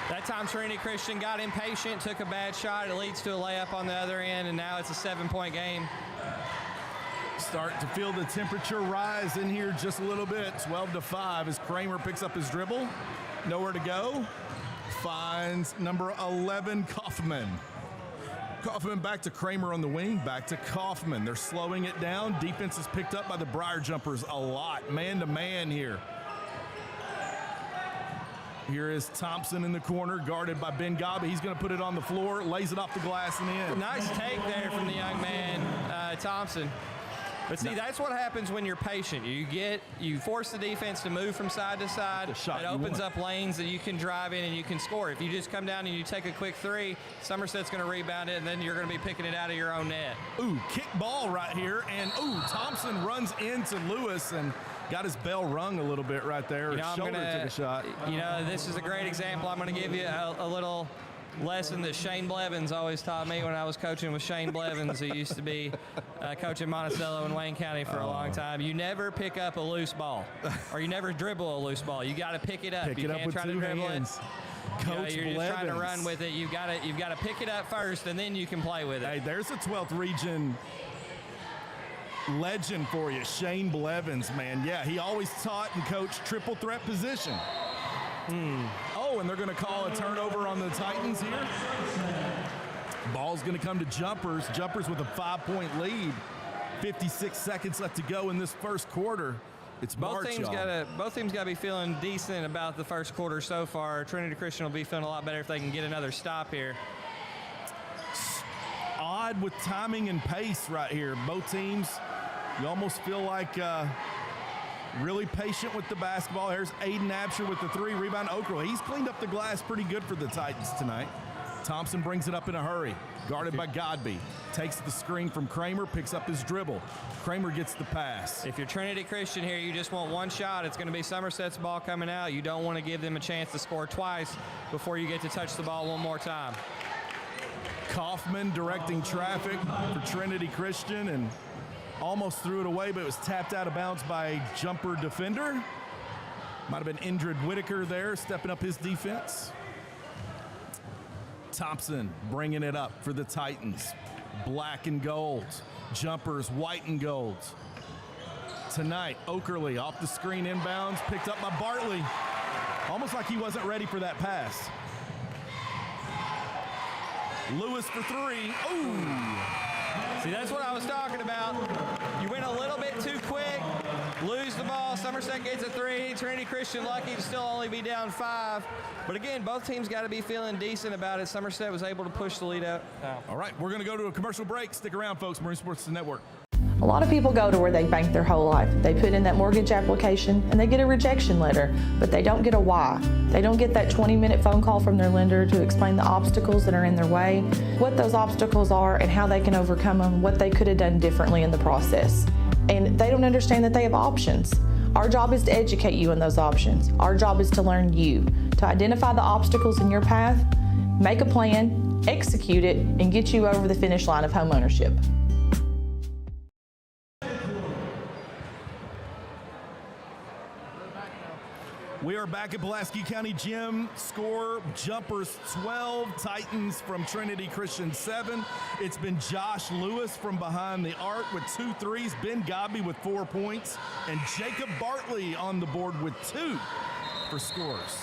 That time Trinity Christian got impatient, took a bad shot. It leads to a layup on the other end, and now it's a 7-point game. Start to feel the temperature rise in here just a little bit. 12-5 as Kramer picks up his dribble. Nowhere to go. Finds number 11, Kaufman. Kaufman back to Kramer on the wing, back to Kaufman. They're slowing it down. Defense is picked up by the Briar Jumpers a lot. Man-to-man here. Here is Thompson in the corner, guarded by Ben Godby. He's going to put it on the floor, lays it off the glass and in. Nice take there from the young man, Thompson. But see, that's what happens when you're patient. You force the defense to move from side to side. It opens up lanes that you can drive in and you can score. If you just come down and you take a quick three, Somerset's going to rebound it, and then you're going to be picking it out of your own net. Kick ball right here, and Thompson runs into Lewis and got his bell rung a little bit right there. His shoulder took a shot. This is a great example. I'm going to give you a little lesson that Shane Blevins always taught me when I was coaching with Shane Blevins, who used to be coaching Monticello in Wayne County for a long time. You never pick up a loose ball, or you never dribble a loose ball. You got to pick it up. You can't try to dribble it. You're just trying to run with it. You've got to pick it up first, and then you can play with it. Hey, there's a 12th Region legend for you, Shane Blevins, man. Yeah, he always taught and coached triple threat position. And they're going to call a turnover on the Titans here. Ball's going to come to Jumpers. Jumpers with a 5-point lead. 56 seconds left to go in this first quarter. It's March, both teams got to be feeling decent about the first quarter so far. Trinity Christian will be feeling a lot better if they can get another stop here. Odd with timing and pace right here. Both teams, you almost feel like really patient with the basketball. Here's Aiden Absher with the three. Rebound Okerley. He's cleaned up the glass pretty good for the Titans tonight. Thompson brings it up in a hurry, guarded by Godby. Takes the screen from Kramer, picks up his dribble. Kramer gets the pass. If you're Trinity Christian here, you just want one shot. It's going to be Somerset's ball coming out. You don't want to give them a chance to score twice before you get to touch the ball one more time. Kaufman directing traffic for Trinity Christian and almost threw it away, but it was tapped out of bounds by a jumper defender. Might have been Indrid Whitaker there, stepping up his defense. Thompson bringing it up for the Titans. Black and gold. Jumpers, white and gold. Tonight, Okerley off the screen inbounds, picked up by Bartley. Almost like he wasn't ready for that pass. Lewis for three. Ooh. See, that's what I was talking about. You went a little bit too quick, lose the ball. Somerset gets a three. Trinity Christian lucky to still only be down 5. But again, both teams got to be feeling decent about it. Somerset was able to push the lead out. All right, we're going to go to a commercial break. Stick around, folks. Marine Sports Network. A lot of people go to where they bank their whole life. They put in that mortgage application and they get a rejection letter, but they don't get a why. They don't get that 20-minute phone call from their lender to explain the obstacles that are in their way, what those obstacles are and how they can overcome them, what they could have done differently in the process. And they don't understand that they have options. Our job is to educate you on those options. Our job is to learn you, to identify the obstacles in your path, make a plan, execute it, and get you over the finish line of homeownership. We are back at Pulaski County Gym. Score, Jumpers 12, Titans from Trinity Christian 7. It's been Josh Lewis from behind the arc with 2 threes, Ben Godby with 4 points, and Jacob Bartley on the board with 2 for scores.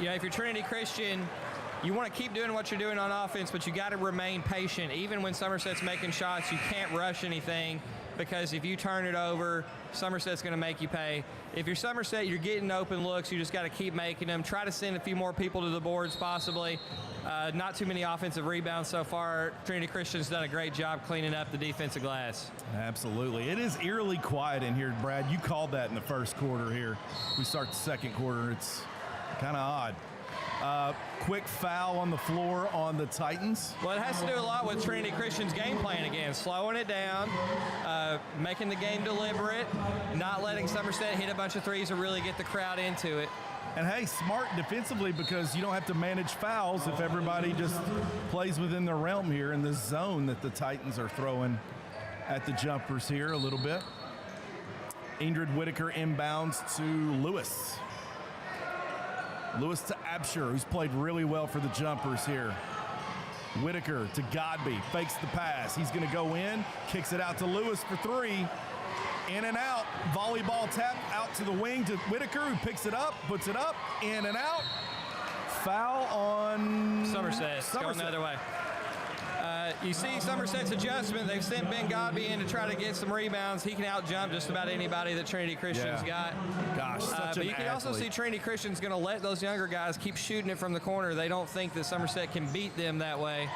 Yeah, if you're Trinity Christian, you want to keep doing what you're doing on offense, but you got to remain patient. Even when Somerset's making shots, you can't rush anything, because if you turn it over, Somerset's going to make you pay. If you're Somerset, you're getting open looks. You just got to keep making them. Try to send a few more people to the boards, possibly. Not too many offensive rebounds so far. Trinity Christian's done a great job cleaning up the defensive glass. Absolutely. It is eerily quiet in here, Brad. You called that in the first quarter here. We start the second quarter. It's kind of odd. Quick foul on the floor on the Titans. Well, it has to do a lot with Trinity Christian's game plan again, slowing it down, making the game deliberate, not letting Somerset hit a bunch of threes or really get the crowd into it. And hey, smart defensively, because you don't have to manage fouls if everybody just plays within their realm here in the zone that the Titans are throwing at the Jumpers here a little bit. Indrid Whitaker inbounds to Lewis. Lewis to Absher, who's played really well for the Jumpers here. Whitaker to Godby, fakes the pass. He's going to go in, kicks it out to Lewis for 3. In and out, volleyball tap out to the wing to Whitaker, who picks it up, puts it up, in and out. Foul on Somerset. Going the other way. You see Somerset's adjustment. They've sent Ben Godby in to try to get some rebounds. He can out-jump just about anybody that Trinity Christian's got. Gosh, such but you can also see Trinity Christian's going to let those younger guys keep shooting it from the corner. They don't think that Somerset can beat them that way.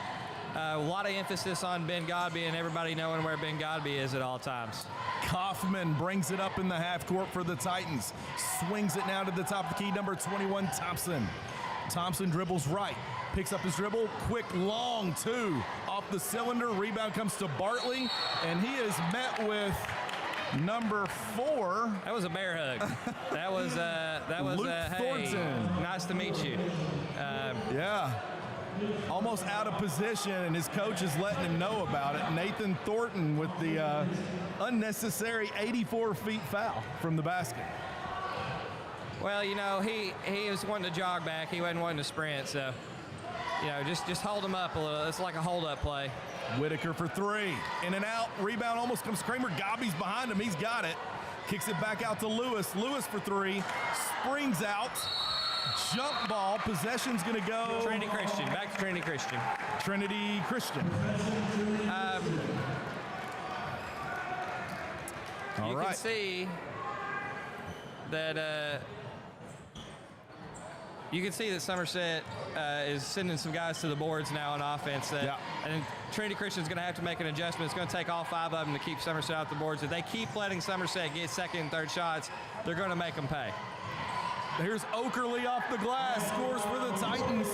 A lot of emphasis on Ben Godby and everybody knowing where Ben Godby is at all times. Kaufman brings it up in the half court for the Titans. Swings it now to the top of the key, number 21, Thompson. Thompson dribbles right, picks up his dribble, quick, long 2 off the cylinder. Rebound comes to Bartley, and he is met with number 4. That was a bear hug. That was Luke hey, Thornton. Nice to meet you. Yeah. Almost out of position, and his coach is letting him know about it. Nathan Thornton with the unnecessary 84 feet foul from the basket. Well, you know, he was wanting to jog back. He wasn't wanting to sprint, so, you know, just hold him up a little. It's like a hold-up play. Whitaker for 3. In and out. Rebound almost comes Kramer. Godby's behind him. He's got it. Kicks it back out to Lewis. Lewis for 3. Springs out. Jump ball. Possession's going to go. Trinity Christian. Back to Trinity Christian. Trinity Christian. You can see that Somerset is sending some guys to the boards now on offense. And Trinity Christian's going to have to make an adjustment. It's going to take all 5 of them to keep Somerset off the boards. If they keep letting Somerset get second and third shots, they're going to make them pay. Here's Okerle off the glass, scores for the Titans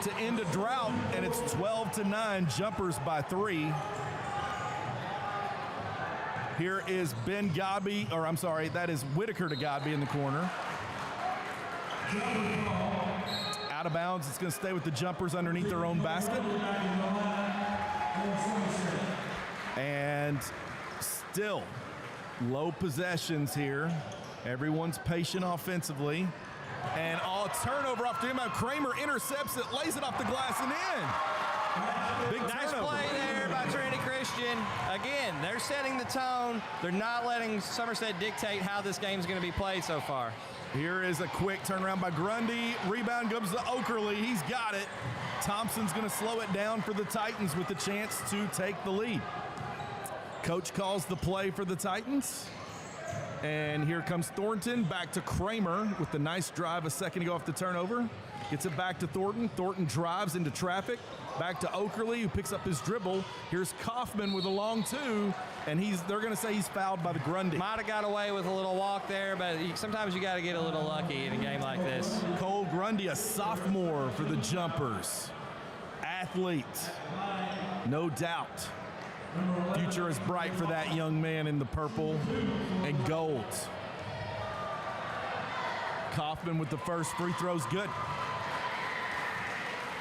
to end a drought, and it's 12-9, Jumpers by 3. Here is Ben Godby, or I'm sorry, that is Whitaker to Godby in the corner. Out of bounds, it's going to stay with the Jumpers underneath their own basket. And still low possessions here. Everyone's patient offensively. And turnover off the inbound. Kramer intercepts it, lays it off the glass and in. Big nice turnover. play there by Trinity Christian. Again, they're setting the tone. They're not letting Somerset dictate how this game's going to be played so far. Here is a quick turnaround by Grundy. Rebound goes to Okerle. He's got it. Thompson's going to slow it down for the Titans with the chance to take the lead. Coach calls the play for the Titans. And here comes Thornton back to Kramer with the nice drive a second ago off the turnover. Gets it back to Thornton. Thornton drives into traffic. Back to Okerle, who picks up his dribble. Here's Kaufman with a long two, and they're going to say he's fouled by the Grundy. Might have got away with a little walk there, but sometimes you got to get a little lucky in a game like this. Cole Grundy, a sophomore for the Jumpers. Athlete, no doubt. Future is bright for that young man in the purple and gold. Kaufman with the first free throws, good.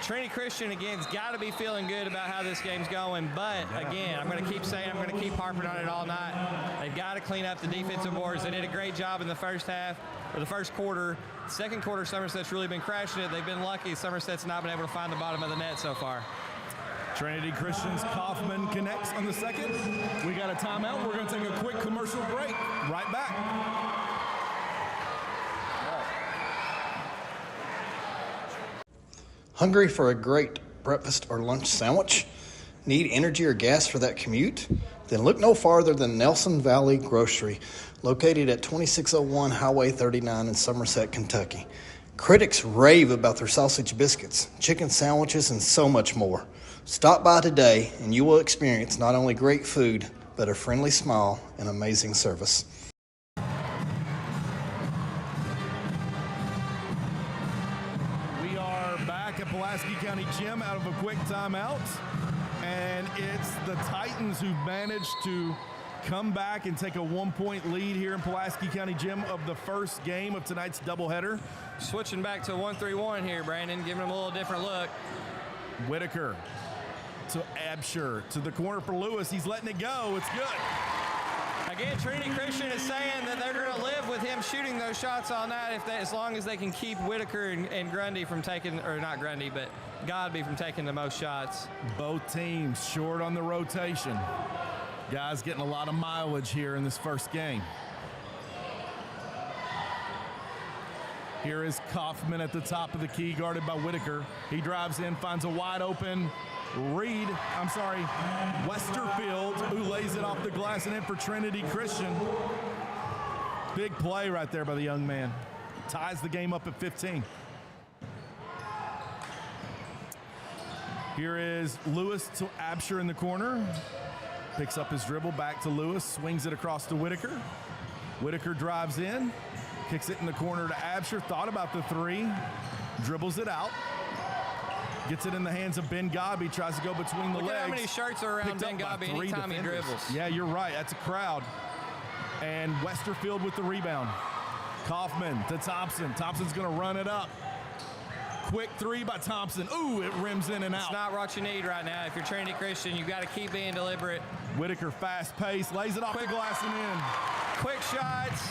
Trinity Christian, again, has got to be feeling good about how this game's going. But, again, I'm going to keep saying, I'm going to keep harping on it all night. They've got to clean up the defensive boards. They did a great job in the first half, or the first quarter. Second quarter, Somerset's really been crashing it. They've been lucky. Somerset's not been able to find the bottom of the net so far. Trinity Christian's Kaufman connects on the second. We got a timeout. We're going to take a quick commercial break. Right back. Hungry for a great breakfast or lunch sandwich? Need energy or gas for that commute? Then look no farther than Nelson Valley Grocery, located at 2601 Highway 39 in Somerset, Kentucky. Critics rave about their sausage biscuits, chicken sandwiches, and so much more. Stop by today and you will experience not only great food, but a friendly smile and amazing service. Pulaski County Gym out of a quick timeout, and it's the Titans who managed to come back and take a 1-point lead here in Pulaski County Gym of the first game of tonight's doubleheader. Switching back to 1-3-1 here, Brandon, giving them a little different look. Whitaker to Absher to the corner for Lewis. He's letting it go. It's good. Again, Trinity Christian is saying that they're going to live with him shooting those shots all night as long as they can keep Whitaker and Grundy from taking, or not Grundy, but Godby from taking the most shots. Both teams short on the rotation. Guys getting a lot of mileage here in this first game. Here is Kaufman at the top of the key, guarded by Whitaker. He drives in, finds a wide open Westerfield, who lays it off the glass and in for Trinity Christian. Big play right there by the young man. Ties the game up at 15. Here is Lewis to Absher in the corner. Picks up his dribble, back to Lewis, swings it across to Whitaker. Whitaker drives in, kicks it in the corner to Absher, thought about the three, dribbles it out. Gets it in the hands of Ben Godby, tries to go between the legs. Look at how many shirts are around Ben Godby anytime he dribbles. Yeah, you're right. That's a crowd. And Westerfield with the rebound. Kaufman to Thompson. Thompson's going to run it up. Quick three by Thompson. Ooh, it rims in and out. It's not what you need right now. If you're Trinity Christian, you've got to keep being deliberate. Whitaker fast pace, lays it off the glass and in. Quick shots,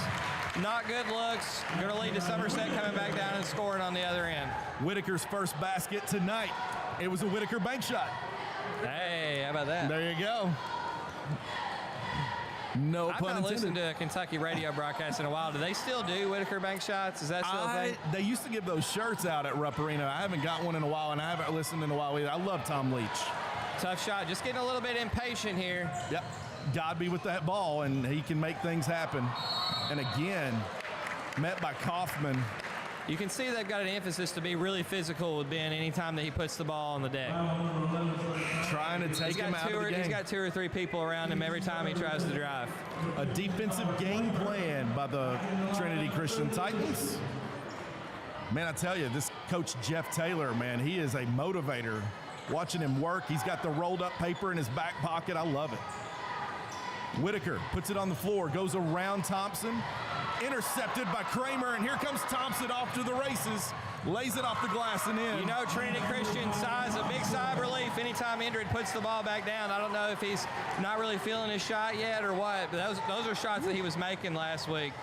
not good looks. Going to lead to Somerset coming back down and scoring on the other end. Whitaker's first basket tonight. It was a Whitaker bank shot. Hey, how about that? There you go. No pun intended. I've not listened to a Kentucky radio broadcast in a while. Do they still do Whitaker bank shots? Is that still a thing? They used to give those shirts out at Rupp Arena. I haven't got one in a while, and I haven't listened in a while either. I love Tom Leach. Tough shot. Just getting a little bit impatient here. Yep. Godby with that ball, and he can make things happen. And again, met by Kaufman. You can see they've got an emphasis to be really physical with Ben anytime that he puts the ball on the deck. Trying to take him out of the game. He's got 2 or 3 people around him every time he tries to drive. A defensive game plan by the Trinity Christian Titans. Man, I tell you, this Coach Jeff Taylor, man, he is a motivator. Watching him work, he's got the rolled up paper in his back pocket. I love it. Whitaker puts it on the floor, goes around Thompson, intercepted by Kramer, and here comes Thompson off to the races, lays it off the glass and in. You know, Trinity Christian sighs a big sigh of relief anytime Indrid puts the ball back down. I don't know if he's not really feeling his shot yet or what, but those are shots that he was making last week.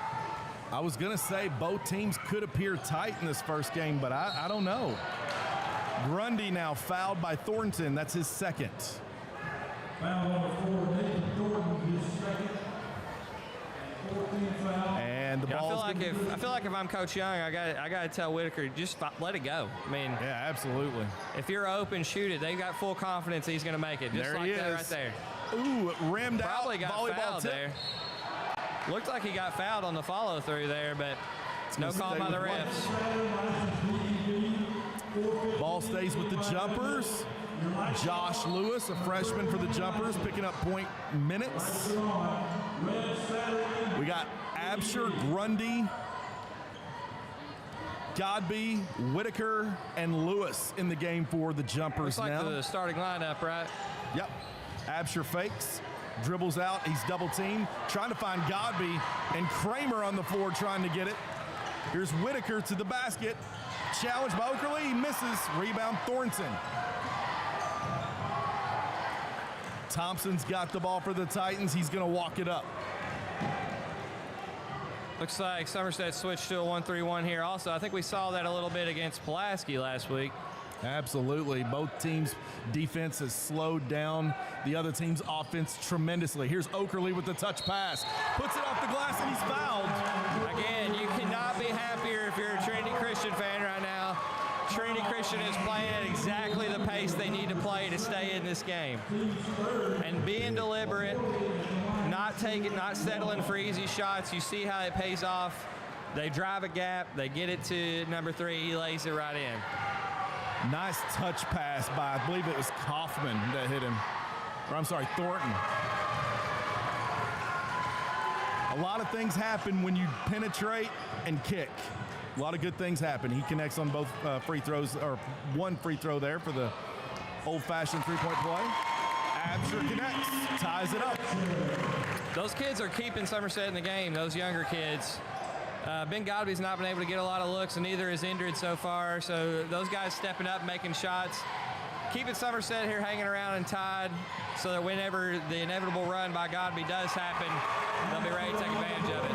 I was going to say both teams could appear tight in this first game, but I don't know. Grundy now fouled by Thornton. That's his second. Foul number 4, Nathan Thornton, his second. 14 foul. And the ball. I feel like if I'm Coach Young, I got to tell Whitaker, just let it go. I mean, yeah, absolutely. If you're open, shoot it. They've got full confidence he's going to make it. Just there like he that is. right there. Ooh, rimmed Probably out. got Volleyball fouled tip. there. Looked like he got fouled on the follow through there, but no call by the refs. Ball stays with the Jumpers. Josh Lewis, a freshman for the Jumpers, picking up point minutes. We got Absher, Grundy, Godby, Whitaker, and Lewis in the game for the Jumpers. Looks like now. The starting lineup, right? Yep. Absher fakes, dribbles out. He's double teamed, trying to find Godby, and Kramer on the floor trying to get it. Here's Whitaker to the basket. Challenged by Oakerly, he misses. Rebound Thornton. Thompson's got the ball for the Titans. He's going to walk it up. Looks like Somerset switched to a 1-3-1 here also. I think we saw that a little bit against Pulaski last week. Absolutely. Both teams' defense has slowed down the other team's offense tremendously. Here's Oakerly with the touch pass. Puts it off the glass and he's fouled. Again, you cannot be happier if you're a Trinity Christian fan right now. Trinity Christian is playing at exactly the pace they need to play to stay in this game. And being deliberate, not settling for easy shots. You see how it pays off. They drive a gap. They get it to number 3. He lays it right in. Nice touch pass by, I believe it was Kaufman that hit him. Or I'm sorry, Thornton. A lot of things happen when you penetrate and kick. A lot of good things happen. He connects on both free throws, or one free throw there for the old-fashioned three-point play. Absher connects, ties it up. Those kids are keeping Somerset in the game, those younger kids. Ben Godby's not been able to get a lot of looks, and neither is Indrid so far. So those guys stepping up, making shots, keeping Somerset here hanging around and tied, so that whenever the inevitable run by Godby does happen, they'll be ready to take advantage of it.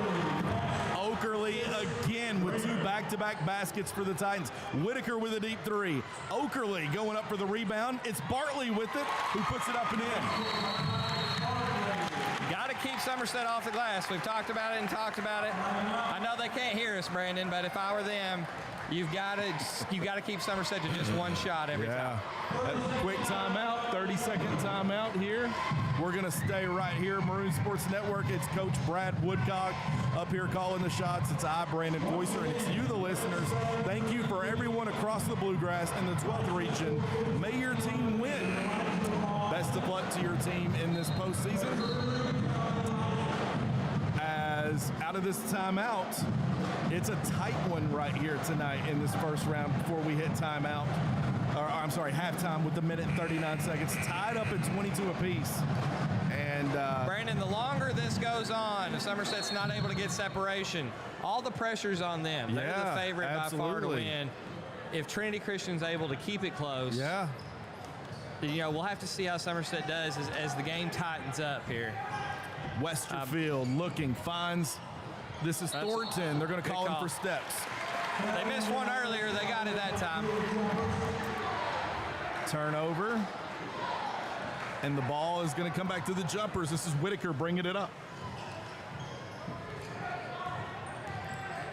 Oakerly again with 2 back-to-back baskets for the Titans. Whitaker with a deep 3. Oakerly going up for the rebound. It's Bartley with it, who puts it up and in. Got to keep Somerset off the glass. We've talked about it and talked about it. I know they can't hear us, Brandon, but if I were them, you've got to keep Somerset to just one shot every time. Quick timeout, 30-second timeout here. We're going to stay right here, Maroon Sports Network. It's Coach Brad Woodcock up here calling the shots. It's I, Brandon Foyser, and it's you, the listeners. Thank you for everyone across the Bluegrass and the 12th region. May your team win. Best of luck to your team in this postseason. As out of this timeout, it's a tight one right here tonight in this first round before we hit timeout. Or I'm sorry, halftime with the minute and 39 seconds. Tied up at 22 apiece. And Brandon, the longer this goes on, if Somerset's not able to get separation, all the pressure's on them. They're the favorite by far to win. If Trinity Christian's able to keep it close, we'll have to see how Somerset does as the game tightens up here. Westerfield looking, finds. This is Thornton. They're going to call him for steps. They missed one earlier. They got it that time. Turnover. And the ball is going to come back to the Jumpers. This is Whitaker bringing it up.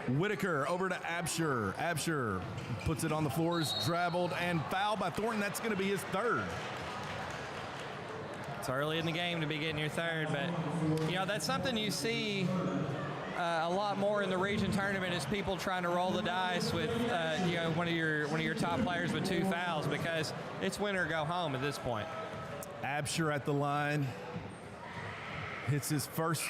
Whitaker over to Absher. Absher puts it on the floor, is dribbled and fouled by Thornton. That's going to be his third. It's early in the game to be getting your third, but that's something you see a lot more in the region tournament is people trying to roll the dice with one of your top players with 2 fouls, because it's win or go home at this point. Absher at the line hits his first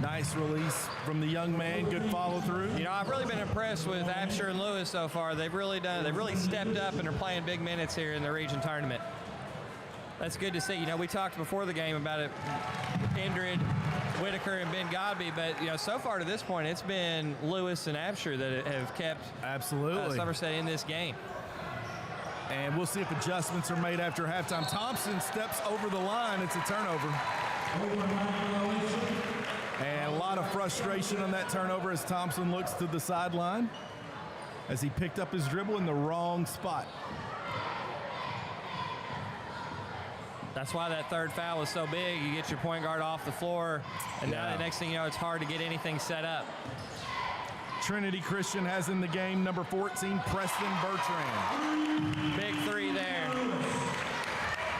Nice release from the young man. Good follow through. You know, I've really been impressed with Absher and Lewis so far. They've really stepped up and are playing big minutes here in the region tournament. That's good to see. You know, we talked before the game about it, Indrid, Whitaker, and Ben Godby, but, you know, so far to this point, it's been Lewis and Absher that have kept Somerset in this game. And we'll see if adjustments are made after halftime. Thompson steps over the line. It's a turnover. And a lot of frustration on that turnover as Thompson looks to the sideline as he picked up his dribble in the wrong spot. That's why that third foul was so big. You get your point guard off the floor, and now the next thing you know, it's hard to get anything set up. Trinity Christian has in the game number 14, Preston Bertrand. Big three there.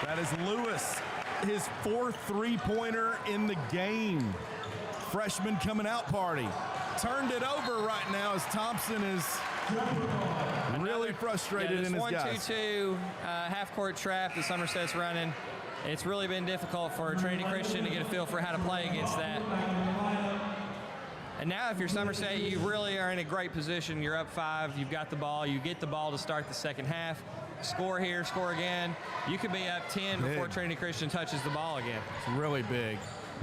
That is Lewis, his fourth three-pointer in the game. Freshman coming out party. Turned it over right now as Thompson is really frustrated in his guys. 1-2-2 half-court trap that Somerset's running. It's really been difficult for Trinity Christian to get a feel for how to play against that. And now if you're Somerset, you really are in a great position. You're up 5, you've got the ball, you get the ball to start the second half. Score here, score again. You could be up 10 before Trinity Christian touches the ball again. It's really big.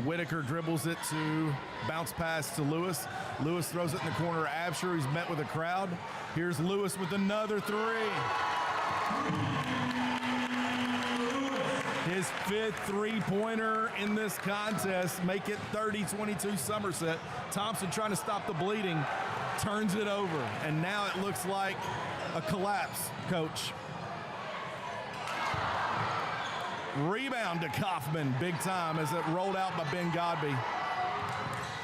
Whitaker dribbles it to bounce pass to Lewis. Lewis throws it in the corner. Absher, who's met with a crowd. Here's Lewis with another three. His fifth three-pointer in this contest. Make it 30-22 Somerset. Thompson trying to stop the bleeding. Turns it over. And now it looks like a collapse, Coach. Rebound to Kaufman, big time, as it rolled out by Ben Godby.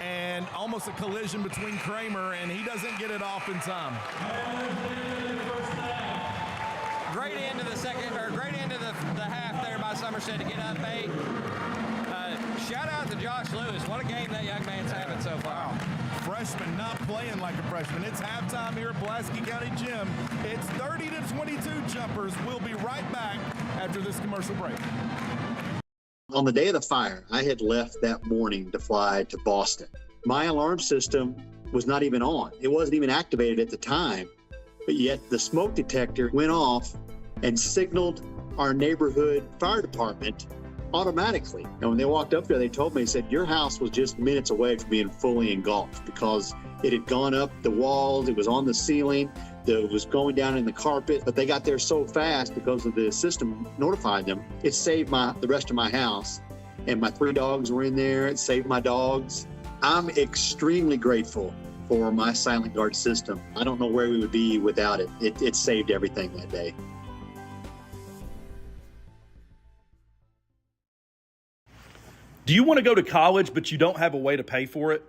And almost a collision between Kramer, and he doesn't get it off in time. Great end of the half there by Somerset to get up 8. Shout out to Josh Lewis. What a game that young man's having so far. Wow. Freshman not playing like a freshman. It's halftime here at Pulaski County Gym. It's 30-22 Jumpers. We'll be right back after this commercial break. On the day of the fire, I had left that morning to fly to Boston. My alarm system was not even on. It wasn't even activated at the time, but yet the smoke detector went off and signaled our neighborhood fire department automatically. And when they walked up there, they told me, they said, your house was just minutes away from being fully engulfed because it had gone up the walls, it was on the ceiling, it was going down in the carpet, but they got there so fast because of the system notifying them. It saved the rest of my house, and my 3 dogs were in there. It saved my dogs. I'm extremely grateful for my Silent Guard system. I don't know where we would be without it. It saved everything that day. Do you want to go to college, but you don't have a way to pay for it?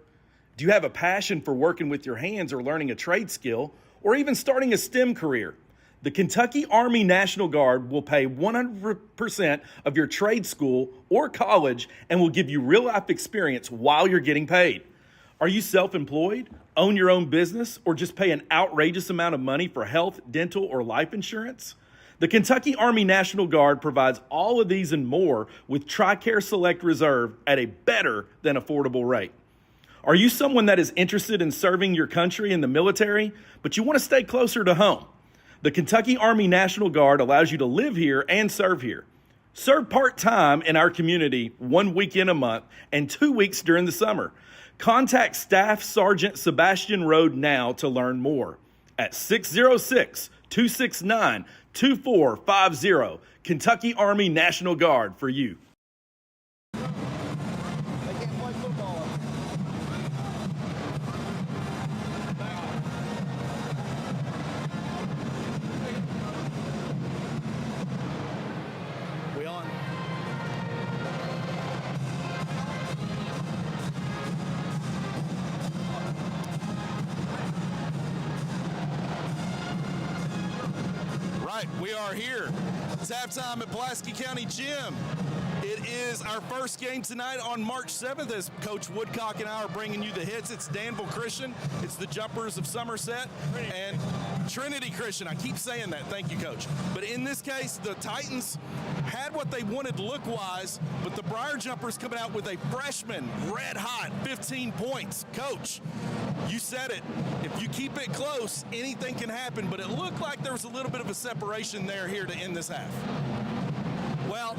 Do you have a passion for working with your hands or learning a trade skill, or even starting a STEM career? The Kentucky Army National Guard will pay 100% of your trade school or college and will give you real-life experience while you're getting paid. Are you self-employed, own your own business, or just pay an outrageous amount of money for health, dental, or life insurance? The Kentucky Army National Guard provides all of these and more with TRICARE Select Reserve at a better than affordable rate. Are you someone that is interested in serving your country in the military, but you want to stay closer to home? The Kentucky Army National Guard allows you to live here and serve here. Serve part-time in our community 1 weekend a month and 2 weeks during the summer. Contact Staff Sergeant Sebastian Rode now to learn more at 606-269-2450. Kentucky Army National Guard for you. We on? Right, we are here. It's halftime at Pulaski County Gym. It is our first game tonight on March 7th as Coach Woodcock and I are bringing you the hits. It's Danville Christian. It's the Jumpers of Somerset and Trinity Christian. I keep saying that. Thank you, Coach. But in this case, the Titans had what they wanted look-wise, but the Briar Jumpers coming out with a freshman, red-hot, 15 points. Coach, you said it. If you keep it close, anything can happen, but it looked like there was a little bit of a separation there here to end this half. Well,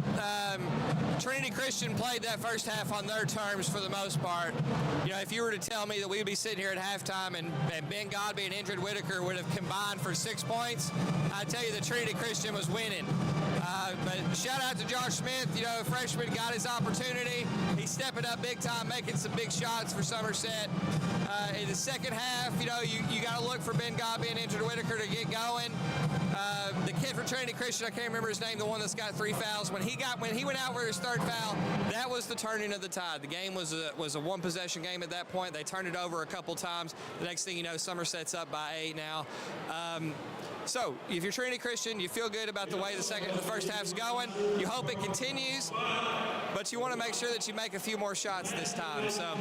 Trinity Christian played that first half on their terms for the most part. You know, if you were to tell me that we would be sitting here at halftime and Ben Godby and Indrid Whitaker would have combined for 6 points, I'd tell you that Trinity Christian was winning. But shout out to Josh Smith, you know, freshman got his opportunity. He's stepping up big time, making some big shots for Somerset. In the second half, you know, you got to look for Ben Godby and Indrid Whitaker to get going. The kid for Trinity Christian, I can't remember his name, the one that's got 3 fouls. When he went out for his third foul, that was the turning of the tide. The game was a one-possession game at that point. They turned it over a couple times. The next thing you know, Somerset's up by 8 now. So, if you're Trinity Christian, you feel good about the way the first half's going. You hope it continues, but you want to make sure that you make a few more shots this time. So,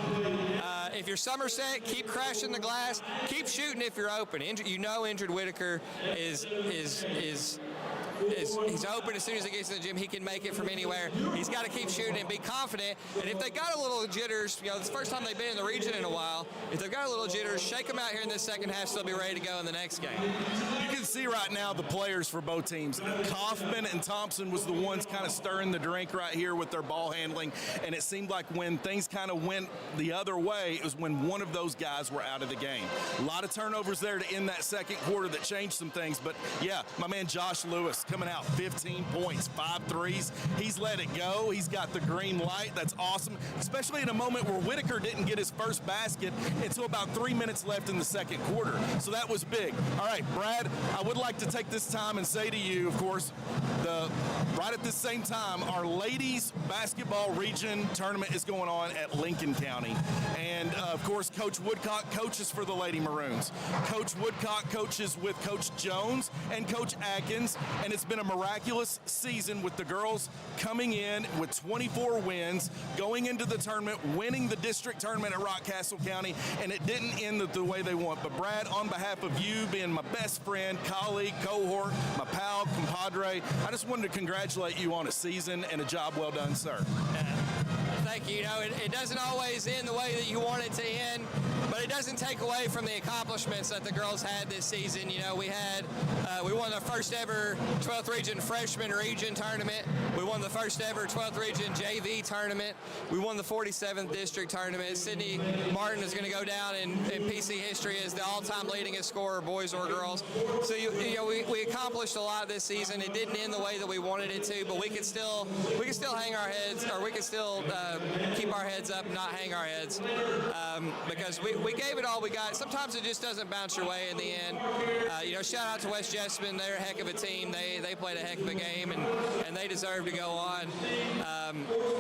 if you're Somerset, keep crashing the glass, keep shooting if you're open. You know, Indrid Whitaker is he's open as soon as he gets to the gym. He can make it from anywhere. He's got to keep shooting and be confident. And if they got a little jitters, you know, it's the first time they've been in the region in a while. If they've got a little jitters, shake them out here in this second half so they'll be ready to go in the next game. You can see right now the players for both teams. Kaufman and Thompson was the ones kind of stirring the drink right here with their ball handling. And it seemed like when things kind of went the other way, it was when one of those guys were out of the game. A lot of turnovers there to end that second quarter that changed some things. But, yeah, my man Josh Lewis coming out 15 points, 5 threes. He's let it go. He's got the green light. That's awesome, especially in a moment where Whitaker didn't get his first basket until about 3 minutes left in the second quarter. So that was big. All right, Brad, I would like to take this time and say to you, of course, right at this same time, our ladies basketball region tournament is going on at Lincoln County. And, of course, Coach Woodcock coaches for the Lady Maroons. Coach Woodcock coaches with Coach Jones and Coach Atkins, and it's been a miraculous season with the girls coming in with 24 wins, going into the tournament, winning the district tournament at Rockcastle County, and it didn't end the way they want. But, Brad, on behalf of you being my best friend, colleague, cohort, my pal, compadre, I just wanted to congratulate you on a season and a job well done, sir. Thank you. You know, it doesn't always end the way that you want it to end, but it doesn't take away from the accomplishments that the girls had this season. You know, we won the first ever 12th Region Freshman Region Tournament. We won the first ever 12th Region JV Tournament. We won the 47th District Tournament. Sydney Martin is going to go down in PC history as the all-time leadingest scorer, boys or girls. So, you know, we accomplished a lot this season. It didn't end the way that we wanted it to, but we could still hang our heads, or we could still keep our heads up and not hang our heads, because we gave it all we got. Sometimes it just doesn't bounce your way in the end. You know, shout out to West Jessamine. They're a heck of a team. They played a heck of a game, and they deserve to go on.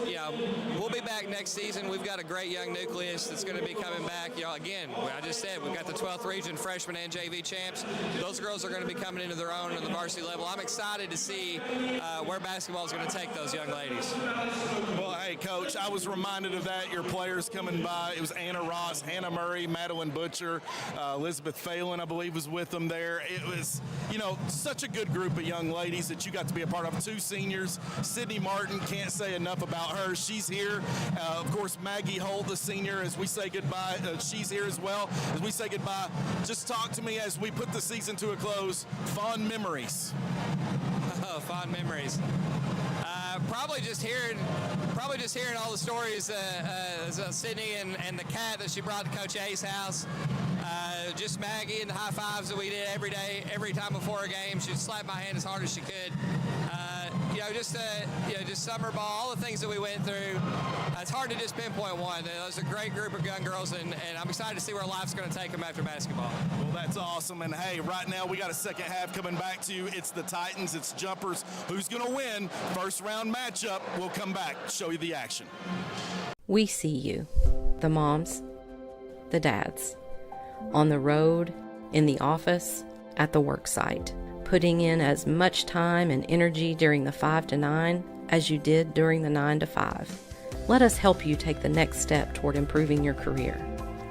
You know, we'll be back next season. We've got a great young nucleus that's going to be coming back. You know, again, I just said we've got the 12th Region Freshman and JV champs. Those girls are going to be coming into their own on the varsity level. I'm excited to see where basketball is going to take those young ladies. Well, hey, Coach, I was reminded of that. Your players coming by. It was Anna Ross, Hannah Murray, Madeline Butcher, Elizabeth Phelan, I believe, was with them there. It was, you know, such a good group of young ladies that you got to be a part of. 2 seniors. Sydney Martin, can't say enough about her. She's here. Of course, Maggie Holt, the senior, as we say goodbye, she's here as well. As we say goodbye, just talk to me as we put the season to a close. Fond memories. Oh, fond memories. Probably just hearing all the stories of Sydney and the cat that she brought to Coach A's house. Just Maggie and the high fives that we did every day, every time before a game. She'd slap my hand as hard as she could. You know, just summer ball, all the things that we went through. It's hard to just pinpoint one. There's a great group of young girls, and I'm excited to see where life's going to take them after basketball. Well, that's awesome. And, hey, right now we got a second half coming back to you. It's the Titans. It's Jumpers. Who's going to win? First round matchup. We'll come back, show you the action. We see you, the moms, the dads, on the road, in the office, at the work site, putting in as much time and energy during the 5 to 9 as you did during the 9 to 5. Let us help you take the next step toward improving your career.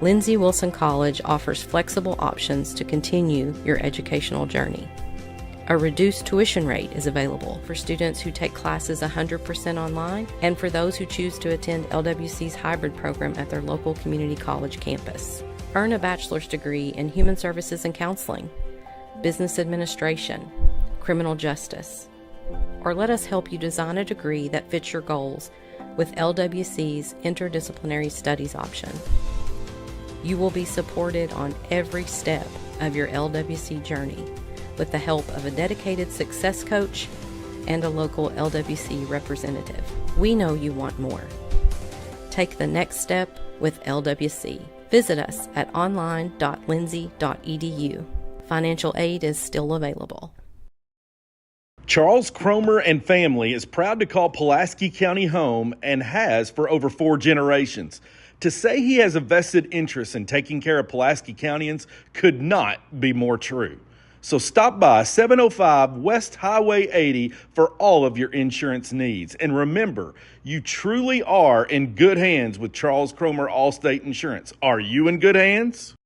Lindsey Wilson College offers flexible options to continue your educational journey. A reduced tuition rate is available for students who take classes 100% online and for those who choose to attend LWC's hybrid program at their local community college campus. Earn a bachelor's degree in Human Services and Counseling, Business Administration, Criminal Justice, or let us help you design a degree that fits your goals with LWC's Interdisciplinary Studies option. You will be supported on every step of your LWC journey with the help of a dedicated success coach and a local LWC representative. We know you want more. Take the next step with LWC. Visit us at online.lindsey.edu. Financial aid is still available. Charles Cromer and family is proud to call Pulaski County home and has for over 4 generations. To say he has a vested interest in taking care of Pulaski Countyans could not be more true. So stop by 705 West Highway 80 for all of your insurance needs. And remember, you truly are in good hands with Charles Cromer Allstate Insurance. Are you in good hands?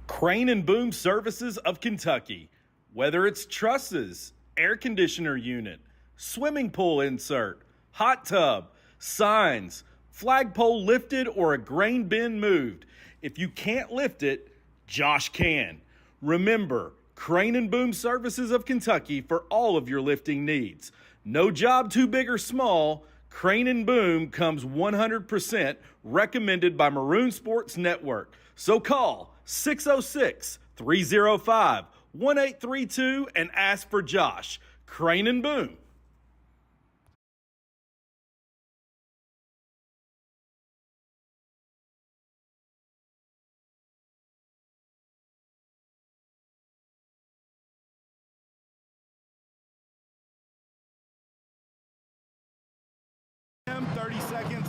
Crane and Boom Services of Kentucky. Whether it's trusses, air conditioner unit, swimming pool insert, hot tub, signs, flagpole lifted, or a grain bin moved, if you can't lift it, Josh can. Remember, Crane and Boom Services of Kentucky for all of your lifting needs. No job too big or small, Crane and Boom comes 100% recommended by Maroon Sports Network. So call 606-305-1832 and ask for Josh. Crane and Boom.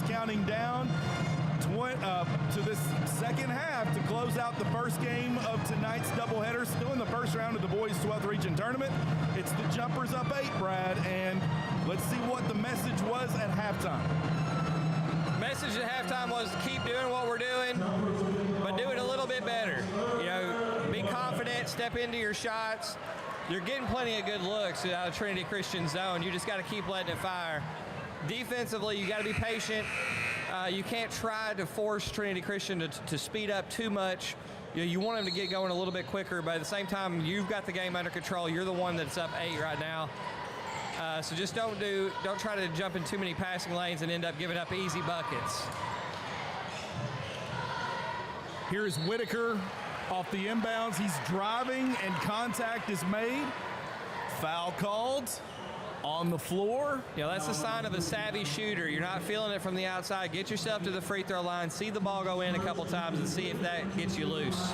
Counting down to this second half to close out the first game of tonight's doubleheader. Still in the first round of the boys 12th region tournament. It's the Jumpers up 8, Brad, and let's see what the message was at halftime. Message at halftime was to keep doing what we're doing, but do it a little bit better. You know, be confident, step into your shots. You're getting plenty of good looks out of Trinity Christian zone. You just got to keep letting it fire. Defensively, you got to be patient. You can't try to force Trinity Christian to speed up too much. You want them to get going a little bit quicker, but at the same time, you've got the game under control. You're the one that's up 8 right now. So just don't try to jump in too many passing lanes and end up giving up easy buckets. Here's Whitaker off the inbounds. He's driving and contact is made. Foul called. On the floor. Yeah, that's a sign of a savvy shooter. You're not feeling it from the outside. Get yourself to the free throw line, see the ball go in a couple times, and see if that gets you loose.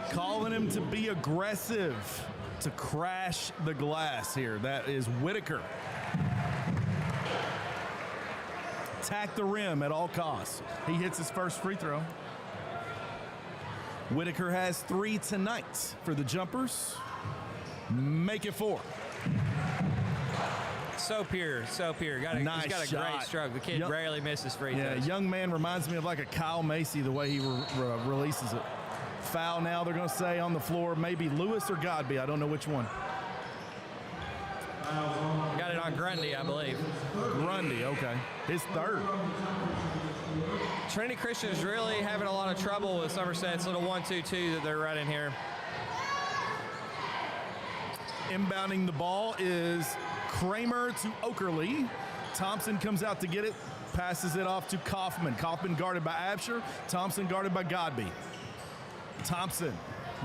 Calling him to be aggressive, to crash the glass here. That is Whitaker. Attack the rim at all costs. He hits his first free throw. Whitaker has 3 tonight for the Jumpers. Make it 4. So pure, so pure. Nice he's got a shot. great stroke. The kid rarely misses free throws. Yeah, young man reminds me of like a Kyle Macy, the way he releases it. Foul now, they're going to say on the floor, maybe Lewis or Godby. I don't know which one. Got it on Grundy, I believe. Grundy, okay. His third. Trinity Christian is really having a lot of trouble with Somerset's little 1-2-2 that they're running here. Inbounding the ball is Kramer to Okerly. Thompson comes out to get it, passes it off to Kaufman. Kaufman guarded by Absher. Thompson guarded by Godby. Thompson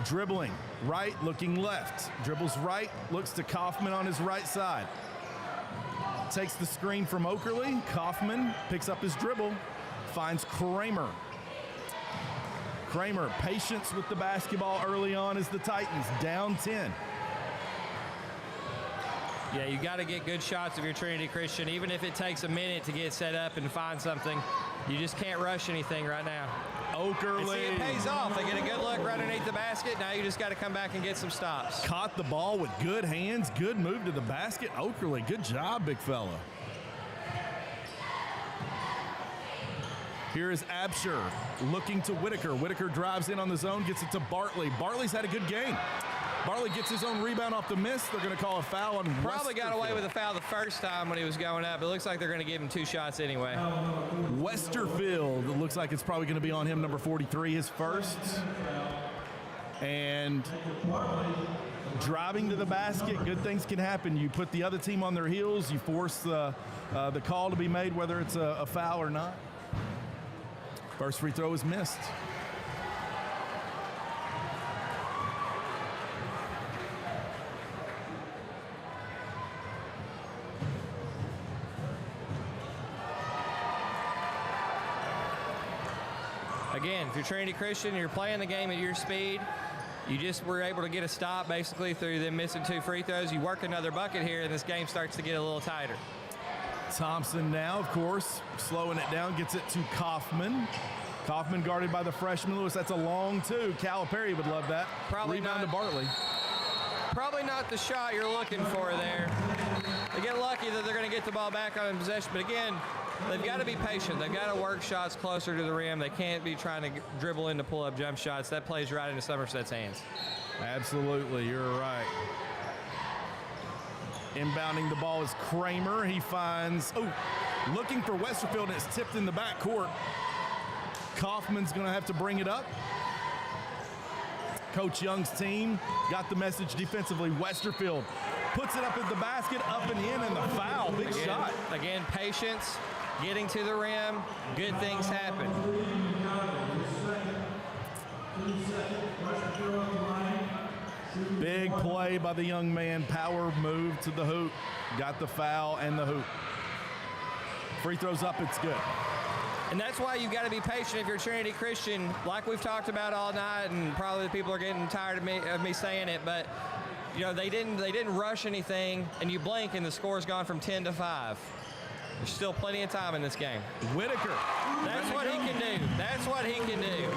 dribbling right, looking left. Dribbles right, looks to Kaufman on his right side. Takes the screen from Okerly. Kaufman picks up his dribble, finds Kramer. Kramer, patience with the basketball early on as the Titans down 10. Yeah, you got to get good shots if you're Trinity Christian, even if it takes a minute to get set up and find something. You just can't rush anything right now. Okerly. And see, it pays off. They get a good look right underneath the basket. Now you just got to come back and get some stops. Caught the ball with good hands. Good move to the basket. Okerly, good job, big fella. Here is Absher looking to Whitaker. Whitaker drives in on the zone, gets it to Bartley. Bartley's had a good game. Bartley gets his own rebound off the miss. They're going to call a foul on Probably got away with a foul the first time when he was going up. It looks like they're going to give him 2 shots anyway. Westerfield, it looks like it's probably going to be on him, number 43, his first. And driving to the basket, good things can happen. You put the other team on their heels. You force the call to be made, whether it's a foul or not. First free throw is missed. Again, if you're Trinity Christian, you're playing the game at your speed. You just were able to get a stop basically through them missing 2 free throws. You work another bucket here, and this game starts to get a little tighter. Thompson now, of course, slowing it down, gets it to Kaufman. Kaufman guarded by the freshman Lewis. That's a long 2. Calipari would love that. Probably Rebound not. to Bartley. Probably not the shot you're looking for there. They get lucky that they're going to get the ball back on possession, but again, they've got to be patient. They've got to work shots closer to the rim. They can't be trying to dribble in to pull up jump shots. That plays right into Somerset's hands. Absolutely, you're right. Inbounding the ball is Kramer. He finds, looking for Westerfield, and it's tipped in the backcourt. Kaufman's going to have to bring it up. Coach Young's team got the message defensively. Westerfield puts it up at the basket, up and in, and the foul. Big shot. Again, patience, getting to the rim, good things happen. Big play by the young man. Power move to the hoop. Got the foul and the hoop. Free throws up, it's good. And that's why you've got to be patient if you're Trinity Christian, like we've talked about all night, and probably the people are getting tired of me saying it, but you know, they didn't rush anything, and you blink and the score's gone from 10 to 5. There's still plenty of time in this game. Whitaker. That's what he can do. That's what he can do.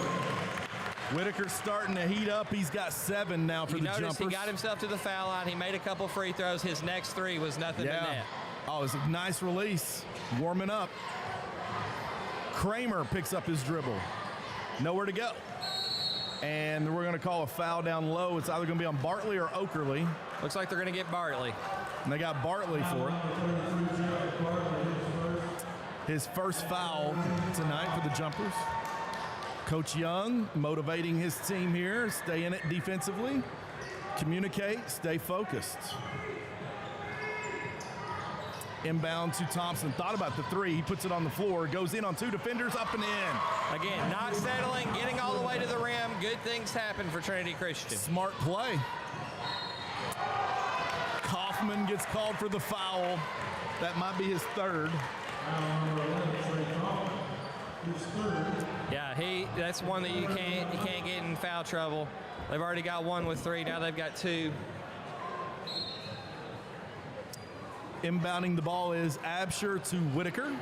Whitaker's starting to heat up. He's got 7 now for the jumpers. He got himself to the foul line. He made a couple free throws. His next 3 was nothing but net. Oh, it's a nice release. Warming up. Kramer picks up his dribble. Nowhere to go. And we're going to call a foul down low. It's either going to be on Bartley or Okerley. Looks like they're going to get Bartley. And they got Bartley for it. His first foul tonight for the jumpers. Coach Young motivating his team here. Stay in it defensively. Communicate. Stay focused. Inbound to Thompson. Thought about the 3. He puts it on the floor. Goes in on 2 defenders. Up and in. Again, not settling. Getting all the way to the rim. Good things happen for Trinity Christian. Smart play. Kaufman gets called for the foul. That might be his 3rd. Yeah, that's one that you can't get in foul trouble. They've already got 1 with 3. Now they've got 2. Inbounding the ball is Absher to Whitaker.